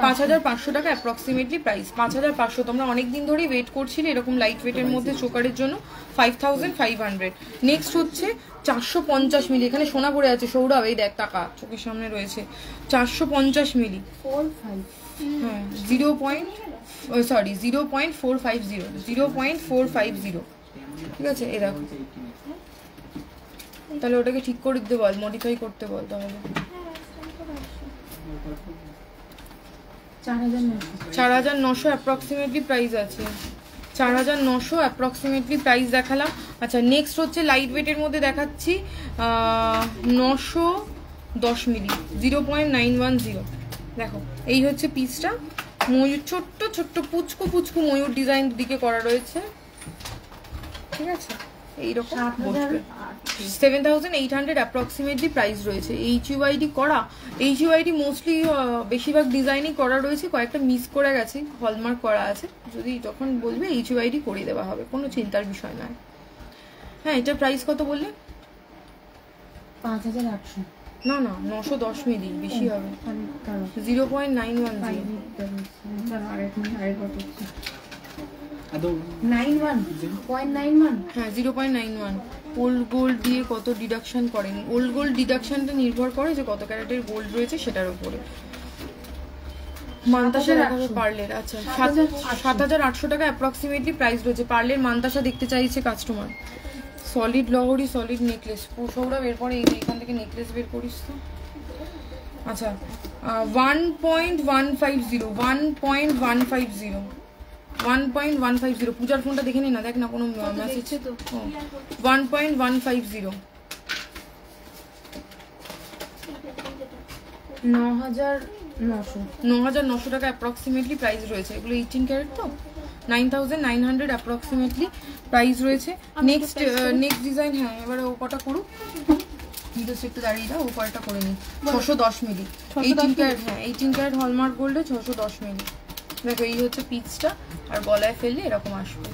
5,500 টাকা অ্যাপ্রক্সিমেটলি প্রাইস, 5,500। তোমরা অনেকদিন ধরেই ওয়েট করছিলে এরকম লাইট ওয়েটের মধ্যে চোকারের জন্য, 5,500। নেক্সট হচ্ছে 450 মিলি, এখানে সোনা পড়ে আছে সৌরভ, এই দেখ টাকা চোখের সামনে রয়েছে, 450 মিলি, হ্যাঁ 0.450, ঠিক আছে। এ দেখো, তাহলে ওটাকে ঠিক করে দিতে বল, মডিফাই করতে বল তাহলে। 4,900 অ্যাপ্রক্সিমেটলি প্রাইস আছে, 4,900 অ্যাপ্রক্সিমেটলি প্রাইস দেখালাম। আচ্ছা নেক্সট হচ্ছে লাইট ওয়েটের মধ্যে দেখাচ্ছি 910 মিলি, 0.910। দেখো এই হচ্ছে পিসটা, ময়ূর ছোট্ট ছোট্ট পুচকু পুচকু ময়ূর ডিজাইন দিকে করা রয়েছে, ঠিক আছে। এইরকম 7,800 অ্যাপ্রক্সিমেটলি প্রাইস রয়েছে। HUID করা, HUID মোস্টলি বেশিরভাগ ডিজাইনই করা রয়েছে, কয়েকটা মিস করে গেছে, হলমার্ক করা আছে, যদি তখন বলবে HUID করে দেওয়া হবে, কোনো চিন্তার বিষয় নয়। হ্যাঁ এটা প্রাইস কত বললে? 5,800। না না 910 মিলি, বেশি হবে, 0.910। 0.91 হ্যাঁ 0.91। ওল্ড গোল্ড দিয়ে কত ডিডাকশন করেন, ওল্ড গোল্ড ডিডাকশনটা নির্ভর করে যে কত ক্যারেটের গোল্ড রয়েছে সেটার উপরে। মানতাসা দেখাবে পার্লের, আচ্ছা 7,800 টাকা অ্যাপ্রক্সিমেটলি প্রাইস রয়েছে। পার্লের মানতাসা দেখতে চাইছে কাস্টমার, সলিড লহরি, সলিড নেকলেস। সৌরভ এরপরে এইখান থেকে নেকলেস বের করিস তো। আচ্ছা 1.150 পূজার ফোনটা দেখে নি না, দেখ না কোনো মেসেজ তো। 1.150 9,900 টাকা অ্যাপ্রক্সিমেটলি প্রাইস রয়েছে। এগুলো 18 ক্যারেট তো, 9,900 অ্যাপ্রক্সিমেটলি প্রাইস রয়েছে। নেক্সট ডিজাইন, হ্যাঁ এবারে ও কটা করুক, একটু দাঁড়িয়ে দাও, ও কয়টা করে নিই। 610 মিলি 18 ক্যারেট, হ্যাঁ 18 ক্যারেট হলমার্ক গোল্ডে 610 মিলি। দেখো এই হচ্ছে পিচটা, আর গলায় ফেললে এরকম আসবে।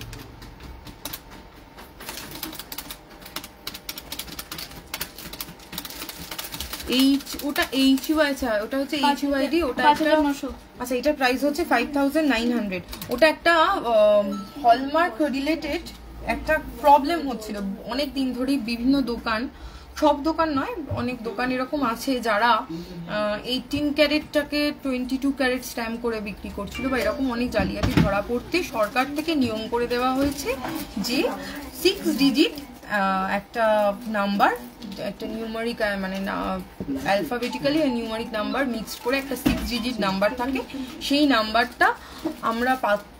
ওটা ওটা হচ্ছে HUID, ওটা একটা, আচ্ছা এটার প্রাইস হচ্ছে 5900। ওটা একটা হলমার্ক রিলেটেড একটা প্রবলেম হচ্ছিল অনেক দিন ধরেই, বিভিন্ন দোকান, সব দোকান নয়, অনেক দোকান এরকম আছে যারা 18 ক্যারেটটাকে 22 ক্যারেট স্ট্যাম্প করে বিক্রি করছিল, বা এরকম অনেক জালিয়াতি ধরা পড়তে সরকার থেকে নিয়ম করে দেওয়া হয়েছে যে 6 ডিজিট একটা নাম্বার, একটা নিউমারিক মানে অ্যালফাবেটিক্যালি নিউমারিক নাম্বার মিক্সড করে একটা 6 ডিজিট নাম্বার থাকে, সেই নাম্বারটা আমরা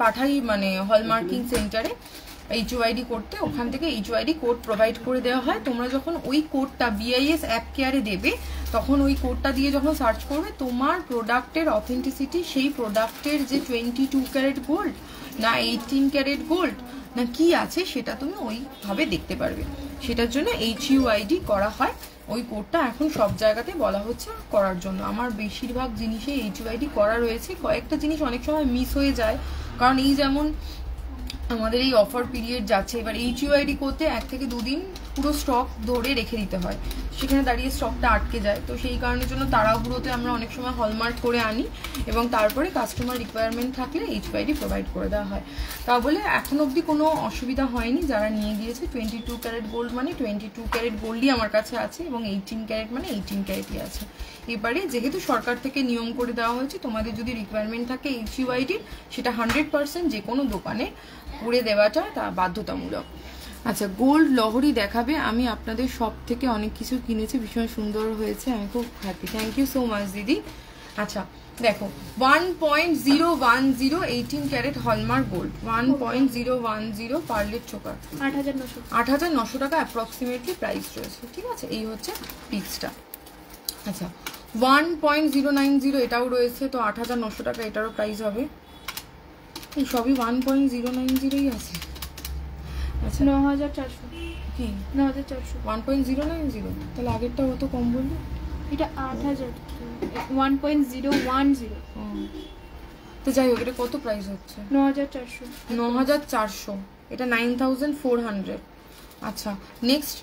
পাঠাই মানে হলমার্কিং সেন্টারে HUID করতে, ওখান থেকে HUID কোড প্রোভাইড করে দেওয়া হয়। তোমরা যখন ওই কোডটা BIS অ্যাপ কেয়ারে দেবে, তখন ওই কোডটা দিয়ে যখন সার্চ করবে, তোমার প্রোডাক্টের অথেন্টিসিটি, সেই প্রোডাক্টের যে 22 ক্যারেট গোল্ড না 18 ক্যারেট গোল্ড না কি আছে, সেটা তুমি ওইভাবে দেখতে পারবে। সেটার জন্য HUID করা হয়। ওই কোডটা এখন সব জায়গাতে বলা হচ্ছে করার জন্য। আমার বেশিরভাগ জিনিসে HUID করা রয়েছে, কয়েকটা জিনিস অনেক সময় মিস হয়ে যায়, কারণ এই যেমন আমাদের এই অফার পিরিয়ড যাচ্ছে, এবার HUID করতে 1 থেকে 2 দিন পুরো স্টক ধরে রেখে দিতে হয়, সেখানে দাঁড়িয়ে স্টকটা আটকে যায়। তো সেই কারণের জন্য তাড়াহুড়োতে আমরা অনেক সময় হলমার্ক করে আনি, এবং তারপরে কাস্টমার রিকোয়ারমেন্ট থাকলে HUID প্রোভাইড করে দেওয়া হয়। তা বলে এখন অবধি কোনো অসুবিধা হয়নি। যারা নিয়ে গিয়েছে 22 ক্যারেট গোল্ড মানে 22 ক্যারেট গোল্ডই আমার কাছে আছে, এবং 18 ক্যারেট মানে 18 ক্যারেটই আছে। এবারে যেহেতু সরকার থেকে নিয়ম করে দেওয়া হয়েছে, তোমাদের যদি রিকোয়ারমেন্ট থাকে HUID, সেটা 100% যে কোনো দোকানে করে দেওয়াটা তা বাধ্যতামূলক। আচ্ছা, গোল্ড লহরি দেখাবে। আমি আপনাদের সব থেকে অনেক কিছু কিনেছি, ভীষণ সুন্দর হয়েছে, আমি খুব happy, thank you so much দিদি। আচ্ছা দেখো 1.010 18 ক্যারেট হলমার্ক গোল্ড, 1.010 পার্লের চোকার, 8,900 টাকা অ্যাপ্রক্সিমেটলি প্রাইস রয়েছে, ঠিক আছে। এই হচ্ছে পিসটা। আচ্ছা 1.090 এটাও রয়েছে, তো 8,900 টাকা এটারও প্রাইস হবে। এই সবই 1.090ই আছে। আচ্ছা 9,400 কি 9,400 1.090, তাহলে আগেরটা অত কম বললো, এটা 8,000 1.010। তো যাই হোক, এটা কত প্রাইস হচ্ছে? 9,400 9,400, এটা 9,400। আচ্ছা নেক্সট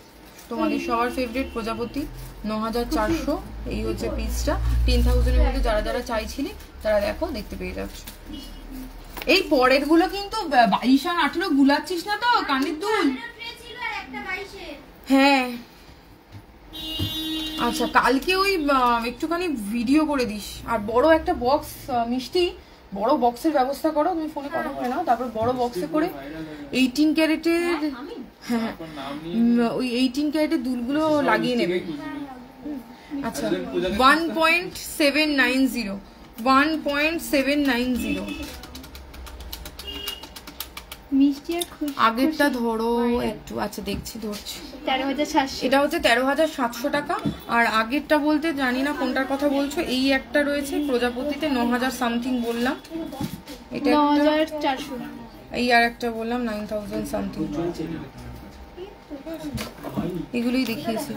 তোমাদের সবার ফেভারিট প্রজাপতি, 9,400। এই হচ্ছে পিসটা 10,000-এর মধ্যে। যারা যারা চাইছিলে তারা দেখো দেখতে পেয়ে যাচ্ছ। এই পরের গুলো কিন্তু 22 আর 18 গুলাচ্ছিস না তো কানের দুল? হ্যাঁ আচ্ছা, কালকে ওই একটুখানি ভিডিও করে দিস, আর বড় একটা বক্স মিষ্টি, বড় বক্সের ব্যবস্থা করো, তুমি ফোনে কথা বলে নাও, তারপর বড় বক্সে করে 18 ক্যারেটের, হ্যাঁ ওই 18 ক্যারেটের দুলগুলো লাগিয়ে নেবে। আচ্ছা 1.790 মিষ্টি আর খুশি। আগেরটা ধরো একটু, আচ্ছা দেখছি, ধরছি। 13,700, এটা হচ্ছে 13,700 টাকা। আর আগেরটা বলতে জানি না কোনটার কথা বলছো। এই একটা রয়েছে প্রজাপতিতে 9,000 সামথিং বললাম, এটা 9,400। এই আর একটা বললাম 9,000 সামথিং। এগুলোই দেখিয়েছি।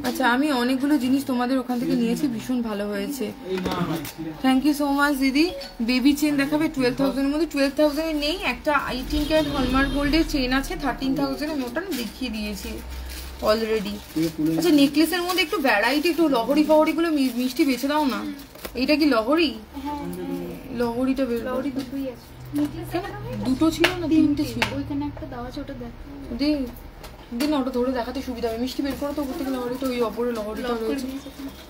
আচ্ছা আমি অনেকগুলো জিনিস তোমাদের ওখান থেকে নিয়েছি, ভীষণ ভালো হয়েছে, থ্যাংক ইউ সো মাচ দিদি। বেবি চেন দেখাবে 12,000-এর মধ্যে। 12,000-এর নেই, একটা 18 ক্যারেট হলমার্ক গোল্ডের চেন আছে 13,000, আমি ওটা দেখিয়ে দিয়েছি অলরেডি। আচ্ছা নেকলেসের মধ্যে একটু ভ্যারাইটি, একটু লহরি ফহরি গুলো মিষ্টি বেছে দাও না। এইটা কি লহরি? লহরিটা বের, লহরি দুটোই আছে। দুটো ছিল না তিনটে ছিল? ওইখানে একটা দেওয়া আছে, ওটা দেখো। দিন ওটা ধরে দেখাতে সুবিধা হবে। মিষ্টি বের করো তো উপর থেকে লহরিটা, ওই অপরে লহরিটা রয়েছে।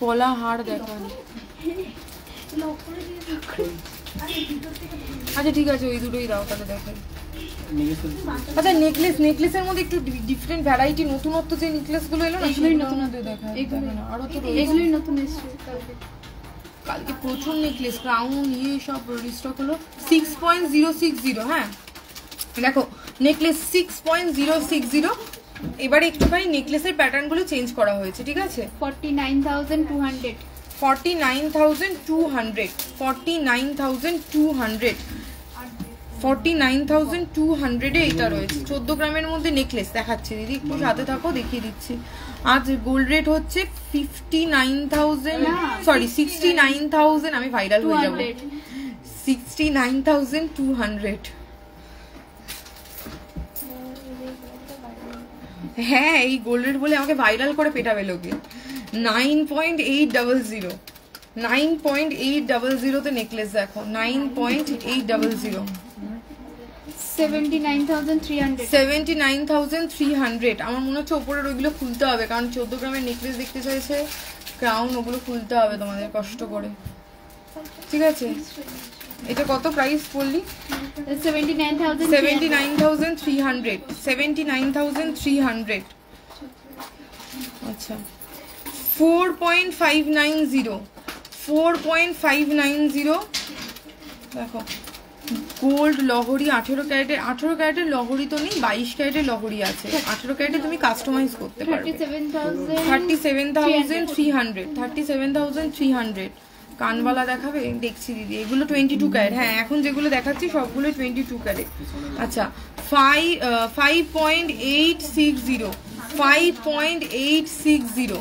পলা হাড় দেখান। আচ্ছা ঠিক আছে, ওই দুটোই দাও তাহলে দেখাই। আচ্ছা নেকলেসের মধ্যে একটু ডিফারেন্ট ভ্যারাইটি, নতুনত্ব যে নেকলেস গুলো এলো না, এগুলোই নতুন দেখায়। আরো তো এগুলোই নতুন এসেছে কালকে প্রচুর নেকলেস, ক্রাউন ইয়ে সব রিস্টক হলো। 6.060, হ্যাঁ দেখো নেকলেস 6.060। এবারে একটুখানি নেকলেসের প্যাটার্ন গুলো চেঞ্জ করা হয়েছে, ঠিক আছে। 49,200 49,200 49,200 49,200 এ এটা রয়েছে। 14 গ্রামের মধ্যে নেকলেস দেখাচ্ছি দিদি, একটু সাথে থাকো, দেখিয়ে দিচ্ছি। আজ গোল্ড রেট হচ্ছে 69,000, আমি ভাইরাল হয়ে যাবো। 69,200। হ্যাঁ, এই গোল্ড রেট বলে আমাকে ভাইরাল করে পেটাবে লোকে। 9.800, 9.800 তে নেকলেস দেখো, 9.800, 79,300। আমার মনে হচ্ছে ওপরের ওইগুলো খুলতে হবে, কারণ 14 গ্রামের নেকলেস দেখতে চাইছে, ক্রাউন, ওগুলো খুলতে হবে তোমাদের কষ্ট করে, ঠিক আছে? এটা কত প্রাইস বললি? 79,300, 79,300। আচ্ছা, 4.590, দেখো গোল্ড লহরি 18 ক্যারেটের। 18 ক্যারেটের লহরি তো নেই, 22 ক্যারেটের লহরি আছে। 18 ক্যারেটে তুমি কাস্টমাইজ করতে পারবে। 37,300, 37,300। কানবালা দেখাবে? দেখছি দিদি, এগুলো 22 ক্যারেট। হ্যাঁ, এখন যেগুলো দেখাচ্ছি সবগুলো 22 ক্যারেট। আচ্ছা, 5.860,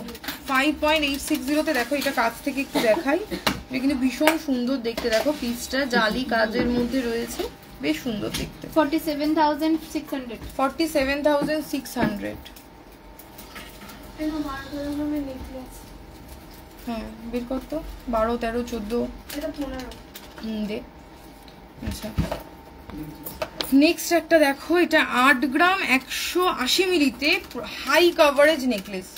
5.860 তে দেখো, এটা কাছ থেকে একটু দেখাই। এটা কিন্তু ভীষণ সুন্দর দেখতে, দেখো পিসটা জালি কাজের মধ্যে রয়েছে, বেশ সুন্দর দেখতে। 47,600। 47,600। হ্যাঁ, বের কর তো। 12, 13, 14, দে। আচ্ছা, নেক্সট একটা দেখো, এটা 8 গ্রাম 180 মিলিতে হাই কভারেজ নেকলেস।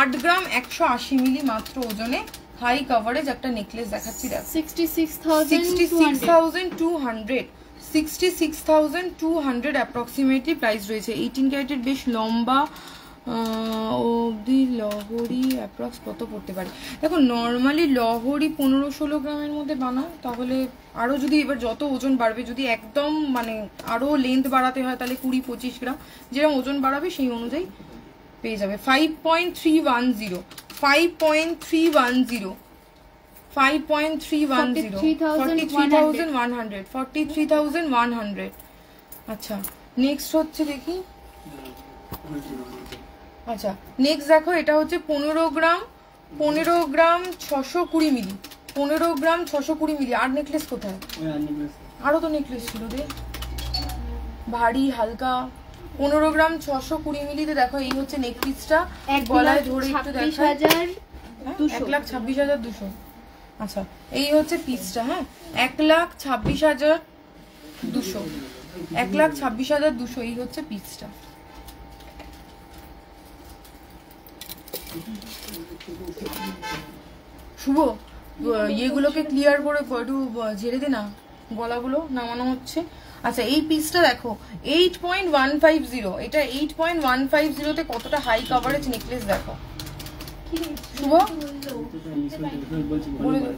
8 গ্রাম 180 মিলি মাত্র ওজনে হাই কভারেজ একটা নেকলেস দেখাচ্ছি। দেখো 66,200, 66,200 অ্যাপ্রক্সিমেটলি প্রাইস রয়েছে। 18 ক্যারেটের বেশ লম্বা অবধি লহরি অ্যাপ্রক্স কত পড়তে পারে? দেখো, নর্মালি লহরি 15-16 গ্রামের মধ্যে বানাও, তাহলে আরও যদি এবার যত ওজন বাড়বে, যদি একদম মানে আরও লেন্থ বাড়াতে হয়, তাহলে 20-25 গ্রাম, যেরকম ওজন বাড়াবে সেই অনুযায়ী পেয়ে যাবে। 5.310, 5.310, 43,100, 43,100। আচ্ছা, নেক্সট হচ্ছে দেখি। আচ্ছা, নেক্সট দেখো, এটা হচ্ছে 15 গ্রাম 620 মিলি, 15 গ্রাম 620 মিলি। আর নেকলেস কোথায়? আরো তো নেকলেস ছিল রে, ভারী হালকা। 15 গ্রাম 620 মিলিতে দেখো, এই হচ্ছে নেক পিসটা। গলায় ধরে একটু দেখো, 1,26,200। আচ্ছা, এই হচ্ছে পিসটা। হ্যাঁ, 1,26,200, 1,26,200 এই হচ্ছে পিসটা। শুভ, ইয়েগুলোকে ক্লিয়ার করে একটু ঝেড়ে দে না, গলাগুলো নামানো হচ্ছে। আচ্ছা, এই পিসটা দেখো 8.150, এটা 8.150 তে কতটা হাই কভারেজ নেকলেস দেখো। শুভ, বলে দে।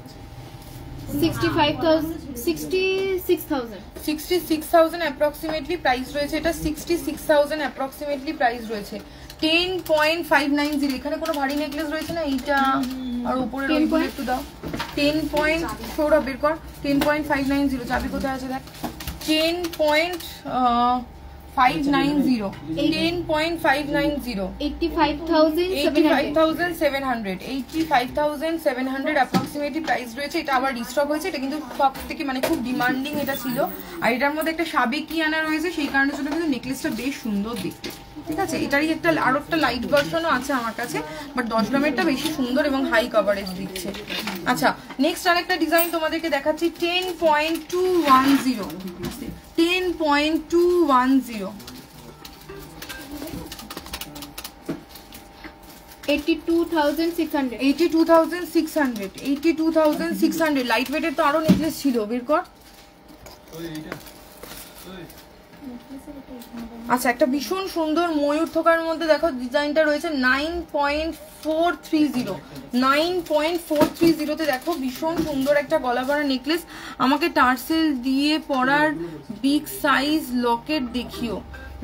66,000 অ্যাপ্রক্সিমেটলি প্রাইস রয়েছে। এটা 66,000 অ্যাপ্রক্সিমেটলি প্রাইস রয়েছে। 10.590, এখানে কোনো ভারী নেকলেস রয়েছে না? এইটা আর উপরে একটু দাও। 10 পয়েন্ট সৌরভ বের কর। 10.590, চাবি কোথায় আছে দেখ। 10.590, 10.590, 85,700, 85,700 অ্যাপ্রক্সিমেটলি প্রাইস রয়েছে। এটা আবার রিস্টক হয়েছে, এটা কিন্তু সব থেকে মানে খুব ডিমান্ডিং এটা ছিল। আর এটার মধ্যে একটা সাবেকিয়ানা রয়েছে, সেই কারণের জন্য কিন্তু নেকলেসটা বেশ সুন্দর দেখতে, ঠিক আছে? এটারই একটা আরো একটা লাইট ভার্সনও আছে আমার কাছে, বাট 10 গ্রামেরটা বেশি সুন্দর এবং হাই কভারেজ দিচ্ছে। আচ্ছা, নেক্সট আরেকটা ডিজাইন তোমাদেরকে দেখাচ্ছি। 10.210, 10.210, 82,600, 82,600, 82,600। লাইট ওয়েটের তো আরো নেকলেস ছিল, বের কর। আচ্ছা, একটা ভীষণ সুন্দর ময়ূর থোকার মধ্যে দেখো ডিজাইনটা রয়েছে। 9.430, 9.430 তে দেখো ভীষণ সুন্দর একটা গলা ভরা নেকলেস। আমাকে টার্সেল দিয়ে পরার বিগ সাইজ লকেট দেখিও।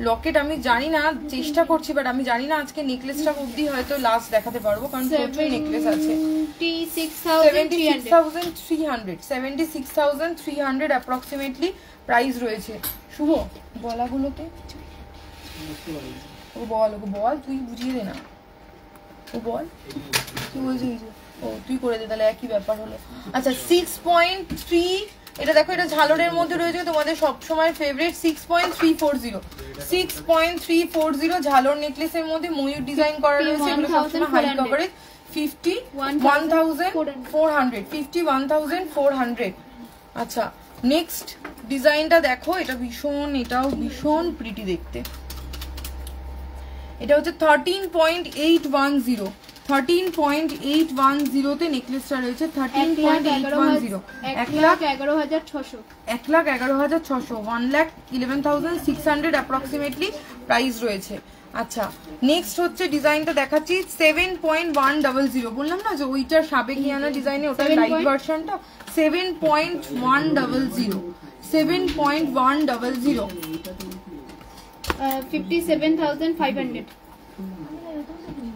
লকেট আমি জানি না, চেষ্টা করছি, বাট আমি জানি না আজকে নেকলেসটা অবধি হয়তো লাস্ট দেখাতে পারবো, কারণ প্রচুর নেকলেস আছে। 76,300 অ্যাপ্রক্সিমেটলি প্রাইস রয়েছে। শুভ গলাগুলোতে ও বল, তুই বুঝিয়ে দে না, ও বল কি বলছিস, ও তুই করে দে তাহলে, একই ব্যাপার হলো। আচ্ছা 6.3, এটা দেখো, এটা ঝালরের মধ্যে রয়েছে তোমাদের সবসময় ফেভারিট 6.340 ঝালর নেকলেসের মধ্যে ময়ূর ডিজাইন করা রয়েছে, এগুলো সবসময় হাই কভারেজ। 51,400। আচ্ছা নেক্সট ডিজাইনটা দেখো, এটাও ভীষণ প্রিটি দেখতে। এটা হচ্ছে 13.810 তে নেকলেসটা রয়েছে। 13.810, 1,11,600। 1,11,600, 1,11,600 অ্যাপ্রক্সিমেটলি প্রাইস রয়েছে। আচ্ছা নেক্সট হচ্ছে ডিজাইনটা দেখাচ্ছি 7.100, বললাম না যে ওইটার সাবেকিয়ানা ডিজাইনে, ওটা লাইট ভার্সনটা। 7.100, 7.100, 57,500।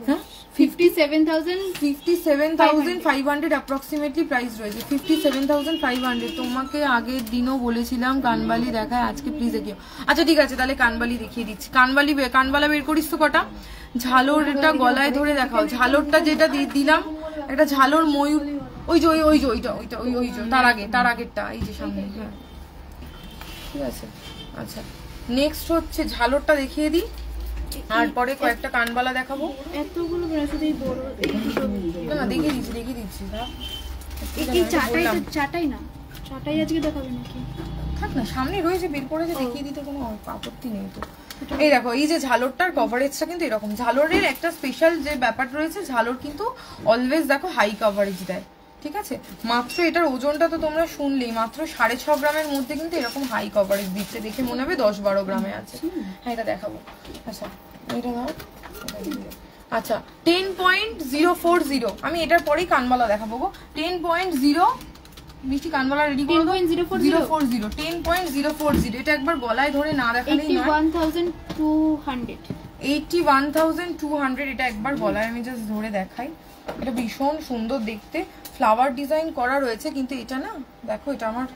হ্যাঁ 57,500 অ্যাপ্রক্সিমেটলি প্রাইস রয়েছে। 57,500। তোমাকে আগের দিনও বলেছিলাম কানবালি দেখায়, আজকে প্লিজ দেখিও। আচ্ছা ঠিক আছে, তাহলে কানবালি দেখিয়ে দিচ্ছি। কানবালা বের করিস তো কটা। ঝালরটা গলায় ধরে দেখাও, ঝালরটা যেটা দিলাম একটা ঝালর ময়ূর, ওই যে তার আগেরটা, এই যে সামনে। হ্যাঁ ঠিক আছে। আচ্ছা নেক্সট হচ্ছে ঝালরটা দেখিয়ে দিই, আর পরে কয়েকটা কানবালা দেখাবো। এতগুলো শুধু বড় না দেখিয়ে দিচ্ছি চাটাই আজকে দেখাবে নাকি? থাক না, সামনে রয়েছে, বের করেছে, দেখিয়ে দিতে কোনো আপত্তি নেই তো। এই দেখো, এই যে ঝালরটার কভারেজটা কিন্তু এরকম। ঝালরের একটা স্পেশাল যে ব্যাপার রয়েছে, ঝালর কিন্তু অলওয়েজ দেখো হাই কভারেজ দেয়, ঠিক আছে। মাত্র এটার ওজনটা তো তোমরা শুনলেই, মাত্র 6.5 গ্রামের মধ্যে কিন্তু এরকম হাই কভারেজ দিচ্ছে, দেখে মনে হবে 10-12 গ্রামে আছে। হ্যাঁ এটা দেখাবো। আচ্ছা এটা ধর, আচ্ছা 10.040, আমি এটার পরেই কানবালা দেখাবো গো। 10.0 মিষ্টি কানবালা রেডি করে 10.040, 10.040। এটা একবার গলায় ধরে না দেখালেই নয়। 81,200, 81,200। এটা একবার গলায় আমি জাস্ট ধরে দেখাই। এটা ভীষণ সুন্দর দেখতে, ফ্লাওয়ার ডিজাইন করা রয়েছে, কিন্তু এটা না দেখো, এটা আমার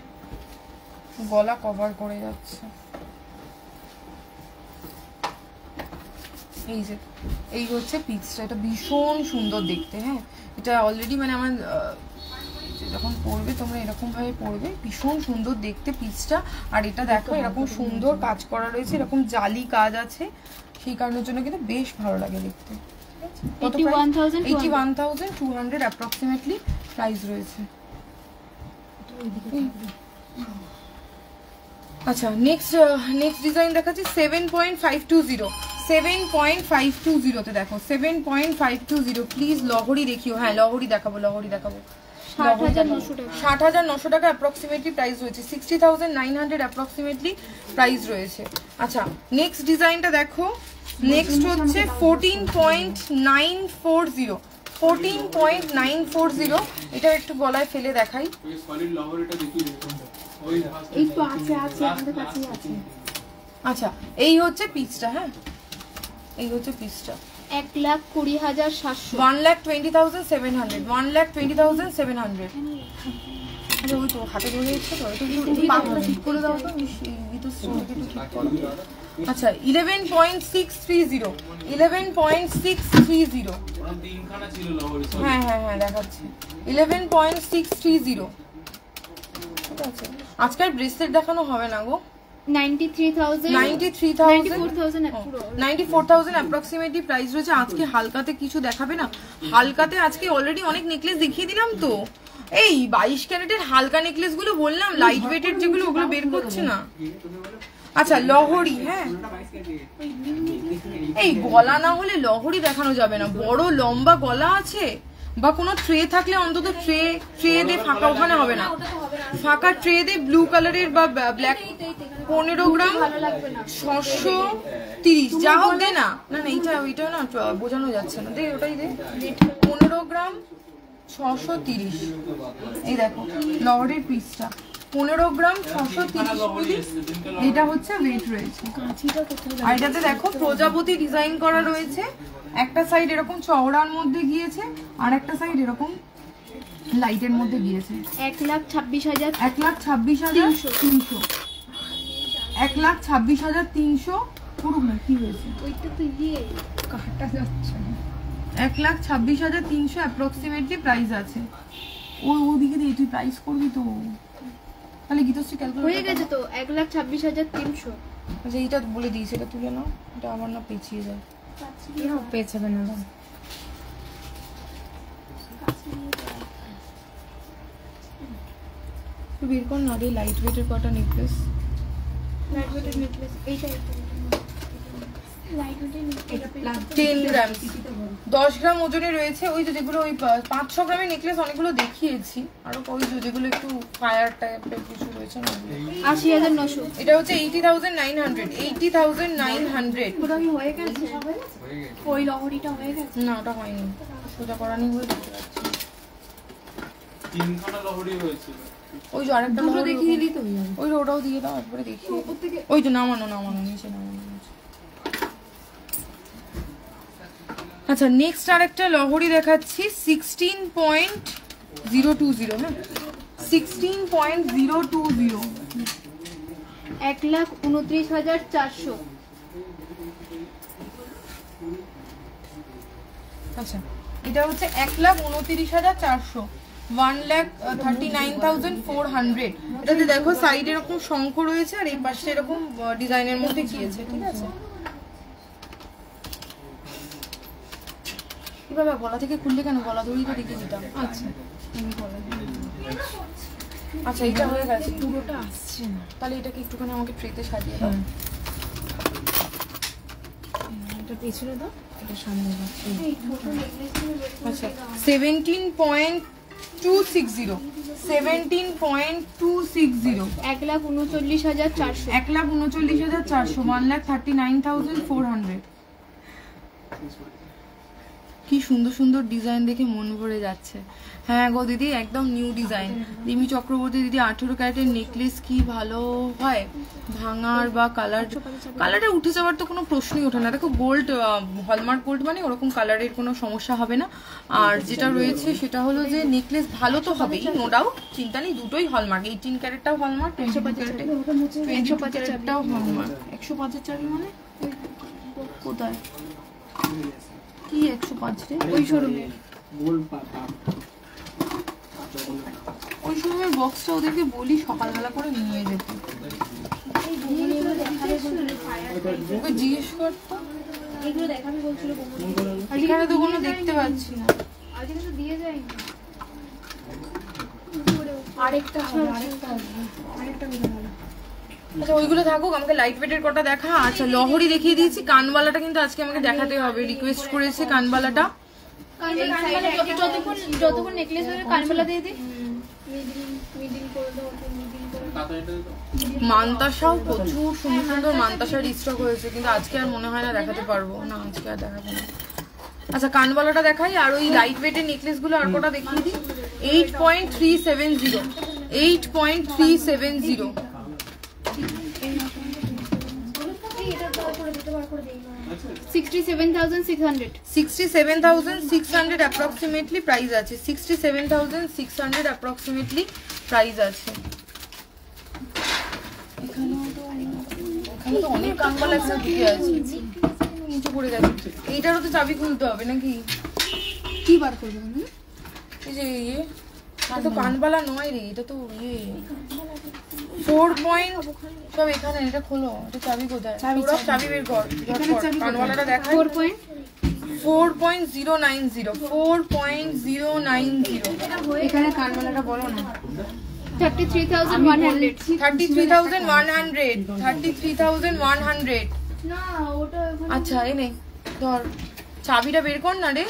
গলা কভার করে যাচ্ছে। এই যে এই হচ্ছে পিসটা, এটা ভীষণ সুন্দর দেখতে। হ্যাঁ এটা অলরেডি মানে আমার যখন পরবে তোমরা এরকম ভাবে পরবে, ভীষণ সুন্দর দেখতে পিসটা। আর এটা দেখো এরকম সুন্দর কাজ করা রয়েছে, এরকম জালি কাজ আছে, সেই কারণের জন্য কিন্তু বেশ ভালো লাগে দেখতে। 81,200 অ্যাপ্রক্সিমেটলি প্রাইস রয়েছে। আচ্ছা নেক্সট ডিজাইন দেখাচ্ছি 7.520, 7.520 তে দেখো 7.520। প্লিজ লহরি দেখিও। হ্যাঁ লহরি দেখাবো 60,900 টাকা অ্যাপ্রক্সিমেটলি প্রাইস রয়েছে। 60,900 অ্যাপ্রক্সিমেটলি প্রাইস রয়েছে। আচ্ছা নেক্সট ডিজাইনটা দেখো, নেক্সট হচ্ছে 14.940, 14.940। এটা একটু গলায় ফেলে দেখাই। আচ্ছা এই হচ্ছে পিসটা। হ্যাঁ এই হচ্ছে পিসটা। 1,20,700, 1,20,700, 1,20,700। আরে ওই তো হাতে ধরে এসছে তো, পাকটা ঠিক করে দাও তো, ঠিক করো। আচ্ছা 11.630, 11.630। হ্যাঁ দেখাচ্ছি 11.630। ঠিক আছে, আজকাল ব্রেসলেট দেখানো হবে না গো। 94,000 অ্যাপ্রক্সিমেটলি প্রাইস রয়েছে। আজকে হালকাতে কিছু দেখাবে না? হালকাতে আজকে অলরেডি অনেক নেকলেস দেখিয়ে দিলাম তো। এই 22 ক্যারেটের হালকা নেকলেস গুলো বললাম, লাইট ওয়েটের যেগুলো, ওগুলো বের করছে না। আচ্ছা লহরি, হ্যাঁ এই গলা না হলে লহরি দেখানো যাবে না। বড় লম্বা গলা আছে বা কোনো ট্রে থাকলে অন্তত ট্রে দিয়ে ফাঁকা, ওখানে হবে না, ফাঁকা ট্রে দিয়ে ব্লু কালারের বা ব্ল্যাক 15 গ্রাম 630 যা হোক দে না। ওইটা না বোঝানো যাচ্ছে না, দে ওটাই দে। 15 গ্রাম 630। এই দেখো লহরির পিসটা 15 গ্রাম 630 মিলি এটা হচ্ছে ওয়েট রয়েছে। আর এটাতে দেখো প্রজাপতি ডিজাইন করা রয়েছে, একটা সাইড এরকম চওড়ার মধ্যে গিয়েছে আর একটা সাইড এরকম লাইটের মধ্যে গিয়েছে। 1,26,000 1,26,300 1,26,300 পুরো না কি হয়েছে ওইটা তো ইয়ে কাটা যাচ্ছে 1,26,300 অ্যাপ্রক্সিমেটলি প্রাইস আছে। ওদিকে দিয়ে তুই প্রাইস করবি তো তাহলে গীতশ্রী ক্যালকুলেট হয়ে গেছে তো 1,26,300। আচ্ছা এইটা বলে দিই, সেটা তুলে নাও, এটা আমার না পেছিয়ে যায়। পেছাবে না দাও। বের কর না রে লাইট ওয়েটের কটা নেকলেস। লাইট ওয়েটের নেকলেস এইটা লাইট ওয়েটের নেকলেস 10 গ্রাম 10 গ্রাম ওজনে রয়েছে। ওই যে যেগুলো ওই 5-6 গ্রামের নেকলেস অনেকগুলো দেখিয়েছি, আর ওই যেগুলো একটু ফায়ার টাইপের কিছু রয়েছে না 80,900। এটা হচ্ছে 80,900 80,900। ওটা কি হয়ে গেছে? ওই লহরিটা হয়ে গেছে। না ওটা হয়নি, সোজা করা নেই বলে দেখতে পাচ্ছি। তিনখানা লহরি হয়েছিল। ওই যে আরেকটা দুটো লহরি দেখিয়ে দিই তো ওই যে ওটাও দিয়ে দাও একবারে দেখিয়ে। ওই যে নামানো নিচে নামানো। আচ্ছা নেক্সট আরেকটা লহরি দেখাচ্ছি 16.020 হ্যাঁ 16.020 1,29,400। আচ্ছা এটা হচ্ছে 1,29,400 1,39,400। এটাতে দেখো সাইড এরকম শঙ্খ রয়েছে আর এই পাশে এরকম ডিজাইনের মধ্যে গিয়েছে, ঠিক আছে। কি বাবা গলা থেকে খুললে কেন? গলা ধরেই তো দেখে দিতাম। আচ্ছা আচ্ছা এটা হয়ে গেছে, পুরোটা আসছে না, তাহলে এটাকে একটুখানি আমাকে ট্রেতে সাজিয়ে দাও। এটা পেছনে দাও, এটা সামনে দাও। আচ্ছা 17.260 17.260 1,39,400। 1,39,400 1,39,400। কি সুন্দর সুন্দর ডিজাইন দেখে মন ভরে যাচ্ছে। হ্যাঁ গো দিদি একদম নিউ ডিজাইন। রিমি চক্রবর্তী দিদি 18 ক্যারেটের নেকলেস কি ভালো হয় ভাঙার বা কালারে উঠে যাওয়ার তো কোনো প্রশ্নই ওঠে না। দেখো গোল্ড হলমার্ক গোল্ড মানে ওরকম কালারের কোনো সমস্যা হবে না। আর যেটা রয়েছে সেটা হলো যে নেকলেস ভালো তো হবেই, নো ডাউট, চিন্তা নেই, দুটোই হলমার্ক। 18 ক্যারেটটাও হলমার্ক, 22 ক্যারেটটাও হলমার্ক। 105-এর চাবি মানে কোথায় কি 105 রে? ওই শোরুমে ওই শোরুমের বক্সটা ওদেরকে বলি সকালবেলা করে নিয়ে যেতে। ওকে জিজ্ঞেস করতো, এগুলো দেখাবি বলছিল এখানে তো কোনো দেখতে পাচ্ছি না। আজকে তো দিয়ে যায়নি। আরেকটা আচ্ছা ওইগুলো থাকুক, আমাকে লাইট ওয়েটের কটা দেখা। আচ্ছা লহরি দেখিয়ে দিয়েছি, কানবালাটা কিন্তু আজকে আমাকে দেখাতে হবে, রিকোয়েস্ট করেছে কানবালাটা। যতক্ষণ নেকলেস হয়ে কানবালা দিয়ে দিই। মানতাসাও প্রচুর সুন্দর সুন্দর মানতাসার স্টক হয়েছে, কিন্তু আজকে আর মনে হয় না দেখাতে পারবো না, আজকে আর দেখাবো না। আচ্ছা কানবালাটা দেখাই, আর ওই লাইট ওয়েটের নেকলেস গুলো আর কটা দেখিয়ে দিই। 8.370 8.370 67,600 67,600 অ্যাপ্রক্সিমেটলি প্রাইস আছে। 67,600 অ্যাপ্রক্সিমেটলি প্রাইস আছে। এখানে তো অনেক কানবালা একটা ঢুকে আছে, নিচে পড়ে গেছে। এইটারও তো চাবি খুলতে হবে নাকি? কি বার করবে? এই যে এটা তো কানবালা নয় রে, এটা তো 4 পয়েন্ট সব এখানে। এটা খোলো, এটা চাবি কোথায়? চাবি বের কর, কানবালাটা দেখাই। 4.090 4.090 এখানে কানবালাটা বলো না। 33,100 33,100 33,100। না ওটা আচ্ছা এই নে ধর, চাবিটা বের কর না রে।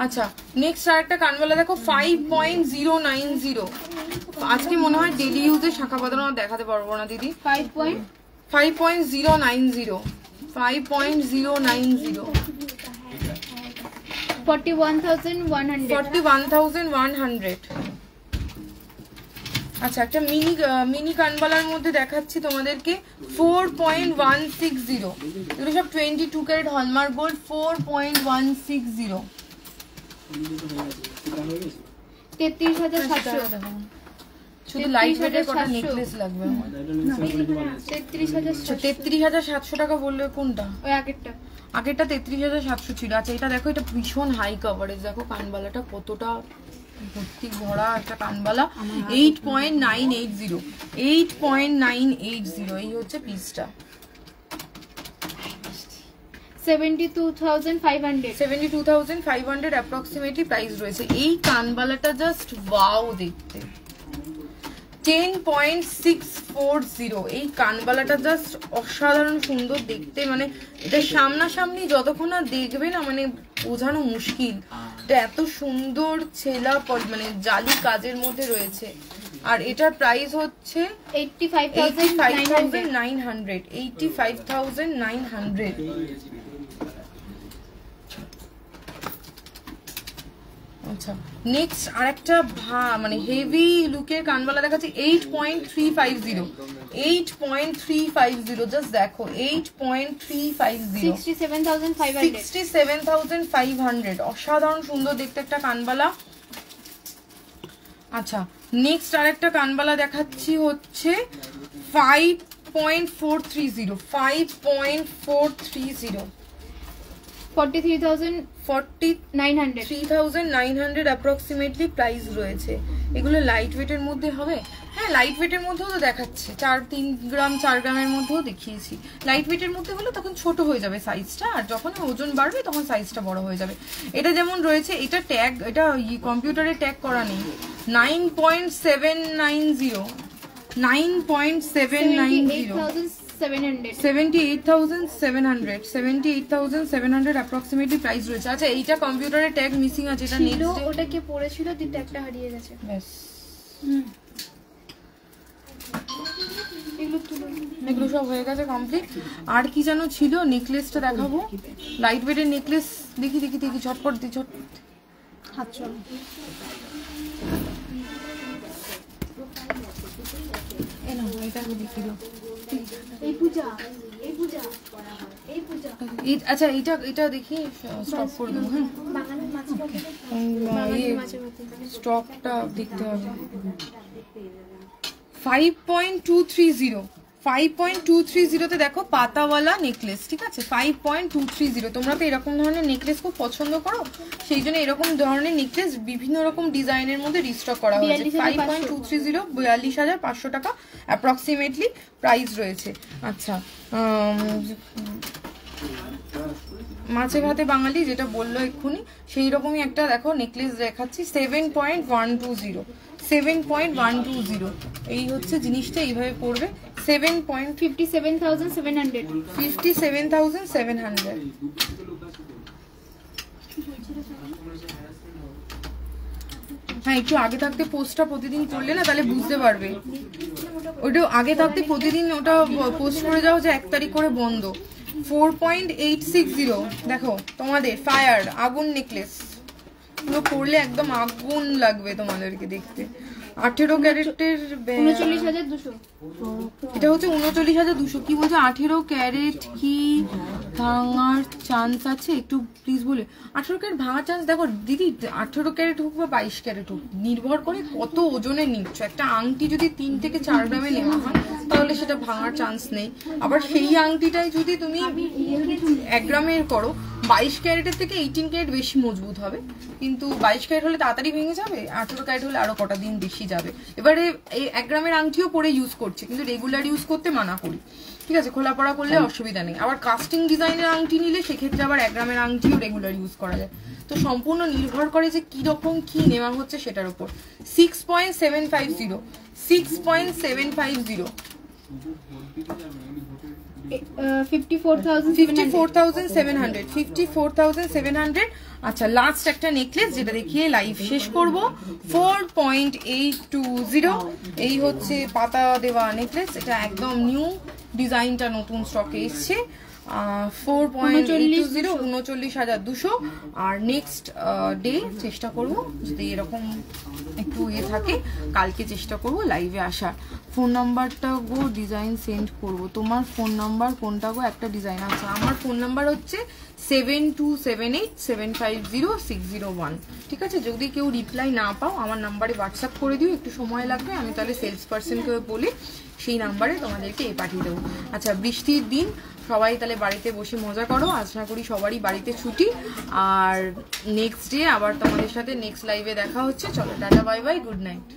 আচ্ছা নেক্সট আরেকটা কানবালা দেখো 5.090। আজকে মনে হয় ডেলি ইউজে শাখা বাঁধানো দেখাতে পারবো না দিদি। 5.090 5.090 41,100 41,100। আচ্ছা, একটা মিনি কানবালার মধ্যে দেখাচ্ছি তোমাদেরকে 4.160। এগুলো সব 22 ক্যারেট হলমার্ক গোল্ড। 4.160। 33,700 শুধু লাইট ওয়েটের কটা নেকলেস লাগবে আমার। 33,700 টাকা বললে কোনটা? ওই আগেরটা 33,700 ছিল। আচ্ছা, এটা দেখো, এটা ভীষণ হাই কভারেজ। দেখো কানবালাটা কতটা ভর্তি ভরা একটা কানবালা। 8.980। 8.980 এই হচ্ছে পিসটা। 72,500 72,500 অ্যাপ্রক্সিমেটলি প্রাইস রয়েছে। এই কানবালাটা জাস্ট ওয়াও দেখতে। 10.640। এই কানবালাটা জাস্ট অসাধারণ সুন্দর দেখতে। মানে এটা সামনাসামনি যতক্ষণ না দেখবে না, মানে বোঝানো মুশকিল। এটা এত সুন্দর ছেলা মানে জালি কাজের মধ্যে রয়েছে। আর এটার প্রাইস হচ্ছে 85,900। 85,900। আচ্ছা, নেক্সট আরেকটা মানে হেভি লুকের কানবালা দেখাচ্ছি। 8.350। 8.350 জাস্ট দেখো। 8.350। 67,500 67,500। অসাধারণ সুন্দর দেখতে একটা কানবালা। আচ্ছা, নেক্সট আরেকটা কানবালা দেখাচ্ছি হচ্ছে 5.430। 5.430। 43,900 অ্যাপ্রক্সিমেটলি প্রাইস রয়েছে। এগুলো লাইট ওয়েটের মধ্যে হবে। হ্যাঁ, লাইট ওয়েটের মধ্যেও তো দেখাচ্ছে। 3 গ্রাম 4 গ্রামের মধ্যেও দেখিয়েছি। লাইট ওয়েটের মধ্যে হলে তখন ছোট হয়ে যাবে সাইজটা, আর যখন ওজন বাড়বে তখন সাইজটা বড় হয়ে যাবে। এটা যেমন রয়েছে, এটা ট্যাগ, এটা কম্পিউটারে ট্যাগ করা নেই। 9.790। 9.790। 78,700। 78,700 অ্যাপ্রক্সিমেটলি প্রাইস রয়েছে। আচ্ছা, এইটা কম্পিউটারে ট্যাগ মিসিং আছে। এটা ছিল, ওটা কে পড়েছিল, দিতে একটা হারিয়ে গেছে। ব্যাস, এগুলো সব হয়ে গেছে কমপ্লিট। আর কি যেন ছিল, নেকলেসটা দেখাবো। লাইট ওয়েটের নেকলেস দেখি ঝটপট দি, হাত চল। আচ্ছা, এটা দেখি স্টপ করে দেবো। হ্যাঁ, স্টকটা দেখতে হবে। 5.230। 5.230 দেখো পাতাওয়ালা নেকলেস। ঠিক আছে, 5.230। তোমরা তো এরকম ধরনের নেকলেস খুব পছন্দ করো, সেই জন্য এরকম ধরনের নেকলেস বিভিন্ন রকম ডিজাইনের মধ্যে রিস্টক করা হয়েছে। 5.230 42,500 টাকা অ্যাপ্রক্সিমেটলি প্রাইস রয়েছে। আচ্ছা, মাছে ভাতে বাঙালি যেটা বললো এক্ষুনি, সেই রকমই একটা দেখো নেকলেস দেখাচ্ছি। 7.120। 7.120 এই হচ্ছে জিনিসটা। এইভাবে পড়বে। 57,700 57,700। হ্যাঁ, একটু আগে থাকতে পোস্টটা প্রতিদিন করলে না, তাহলে বুঝতে পারবে। ওটা আগে থাকতে প্রতিদিন ওটা পোস্ট করে যাও যে 1 তারিখ করে বন্ধ। 4.860 দেখো তোমাদের ফায়ার আগুন নেকলেস। পুরো পরলে একদম আগুন লাগবে তোমাদেরকে দেখতে। 18 ক্যারেটের 39,200। এটা হচ্ছে 39,200। কি বলছে, 18 ক্যারেট কি ভাঙার চান্স আছে একটু প্লিজ বলে। 18 ক্যারেট ভাঙার চান্স দেখো দিদি, 18 ক্যারেট হোক বা 22 ক্যারেট হোক, নির্ভর করে কত ওজনে নিচ্ছ। একটা আংটি যদি 3 থেকে 4 গ্রামে নেওয়া হয় তাহলে সেটা ভাঙার চান্স নেই। আবার সেই আংটিটাই যদি তুমি 1 গ্রামের করো, 22 ক্যারেটের থেকে 18 ক্যারেট বেশি মজবুত হবে, কিন্তু 22 ক্যারেট হলে তাড়াতাড়ি ভেঙে যাবে, 18 ক্যারেট হলে আরো কটা দিন বেশি যাবে। এবারে এই 1 গ্রামের আংটিও পরে ইউজ করছে, কিন্তু রেগুলার ইউজ করতে মানা করি। ঠিক আছে, খোলা পড়া করলে অসুবিধা নেই। আবার কাস্টিং ডিজাইনের আংটি নিলে সেক্ষেত্রে আবার 1 গ্রামের আংটিও রেগুলার ইউজ করা যায়। তো সম্পূর্ণ নির্ভর করে যে কি রকম কি নেওয়া হচ্ছে সেটার উপর। 6.750। 6.750। 54,700। 54,700। আচ্ছা, লাস্ট একটা নেকলেস যেটা দেখিয়ে লাইভ শেষ করব। 4.820 এই হচ্ছে পাতা দেওয়া নেকলেস। এটা একদম নিউ ডিজাইনটা, নতুন স্টকে এসছে। 4.202 আর নেক্সট ডে চেষ্টা করব যদি এরকম একটু ইয়ে থাকে কালকে চেষ্টা করব লাইভে আসার। ফোন নাম্বারটা গো ডিজাইন সেন্ড করব। তোমার ফোন নাম্বার কোনটা গো? একটা ডিজাইন আছে। আমার ফোন নাম্বার হচ্ছে 7278750601। ঠিক আছে, যদি কেউ রিপ্লাই না পাও আমার নাম্বারে হোয়াটসঅ্যাপ করে দিও, একটু সময় লাগবে, আমি তাহলে সেলস পার্সনকে বলে সেই নাম্বারে তোমাদেরকে পাঠিয়ে দেবো। আচ্ছা, বৃষ্টির দিন সবাই তাহলে বাড়িতে বসে মজা করো, আশা করি সবারই বাড়িতে ছুটি। আর নেক্সট ডে আবার তোমাদের সাথে নেক্সট লাইভে দেখা হচ্ছে। চলো tata, bye bye, good night.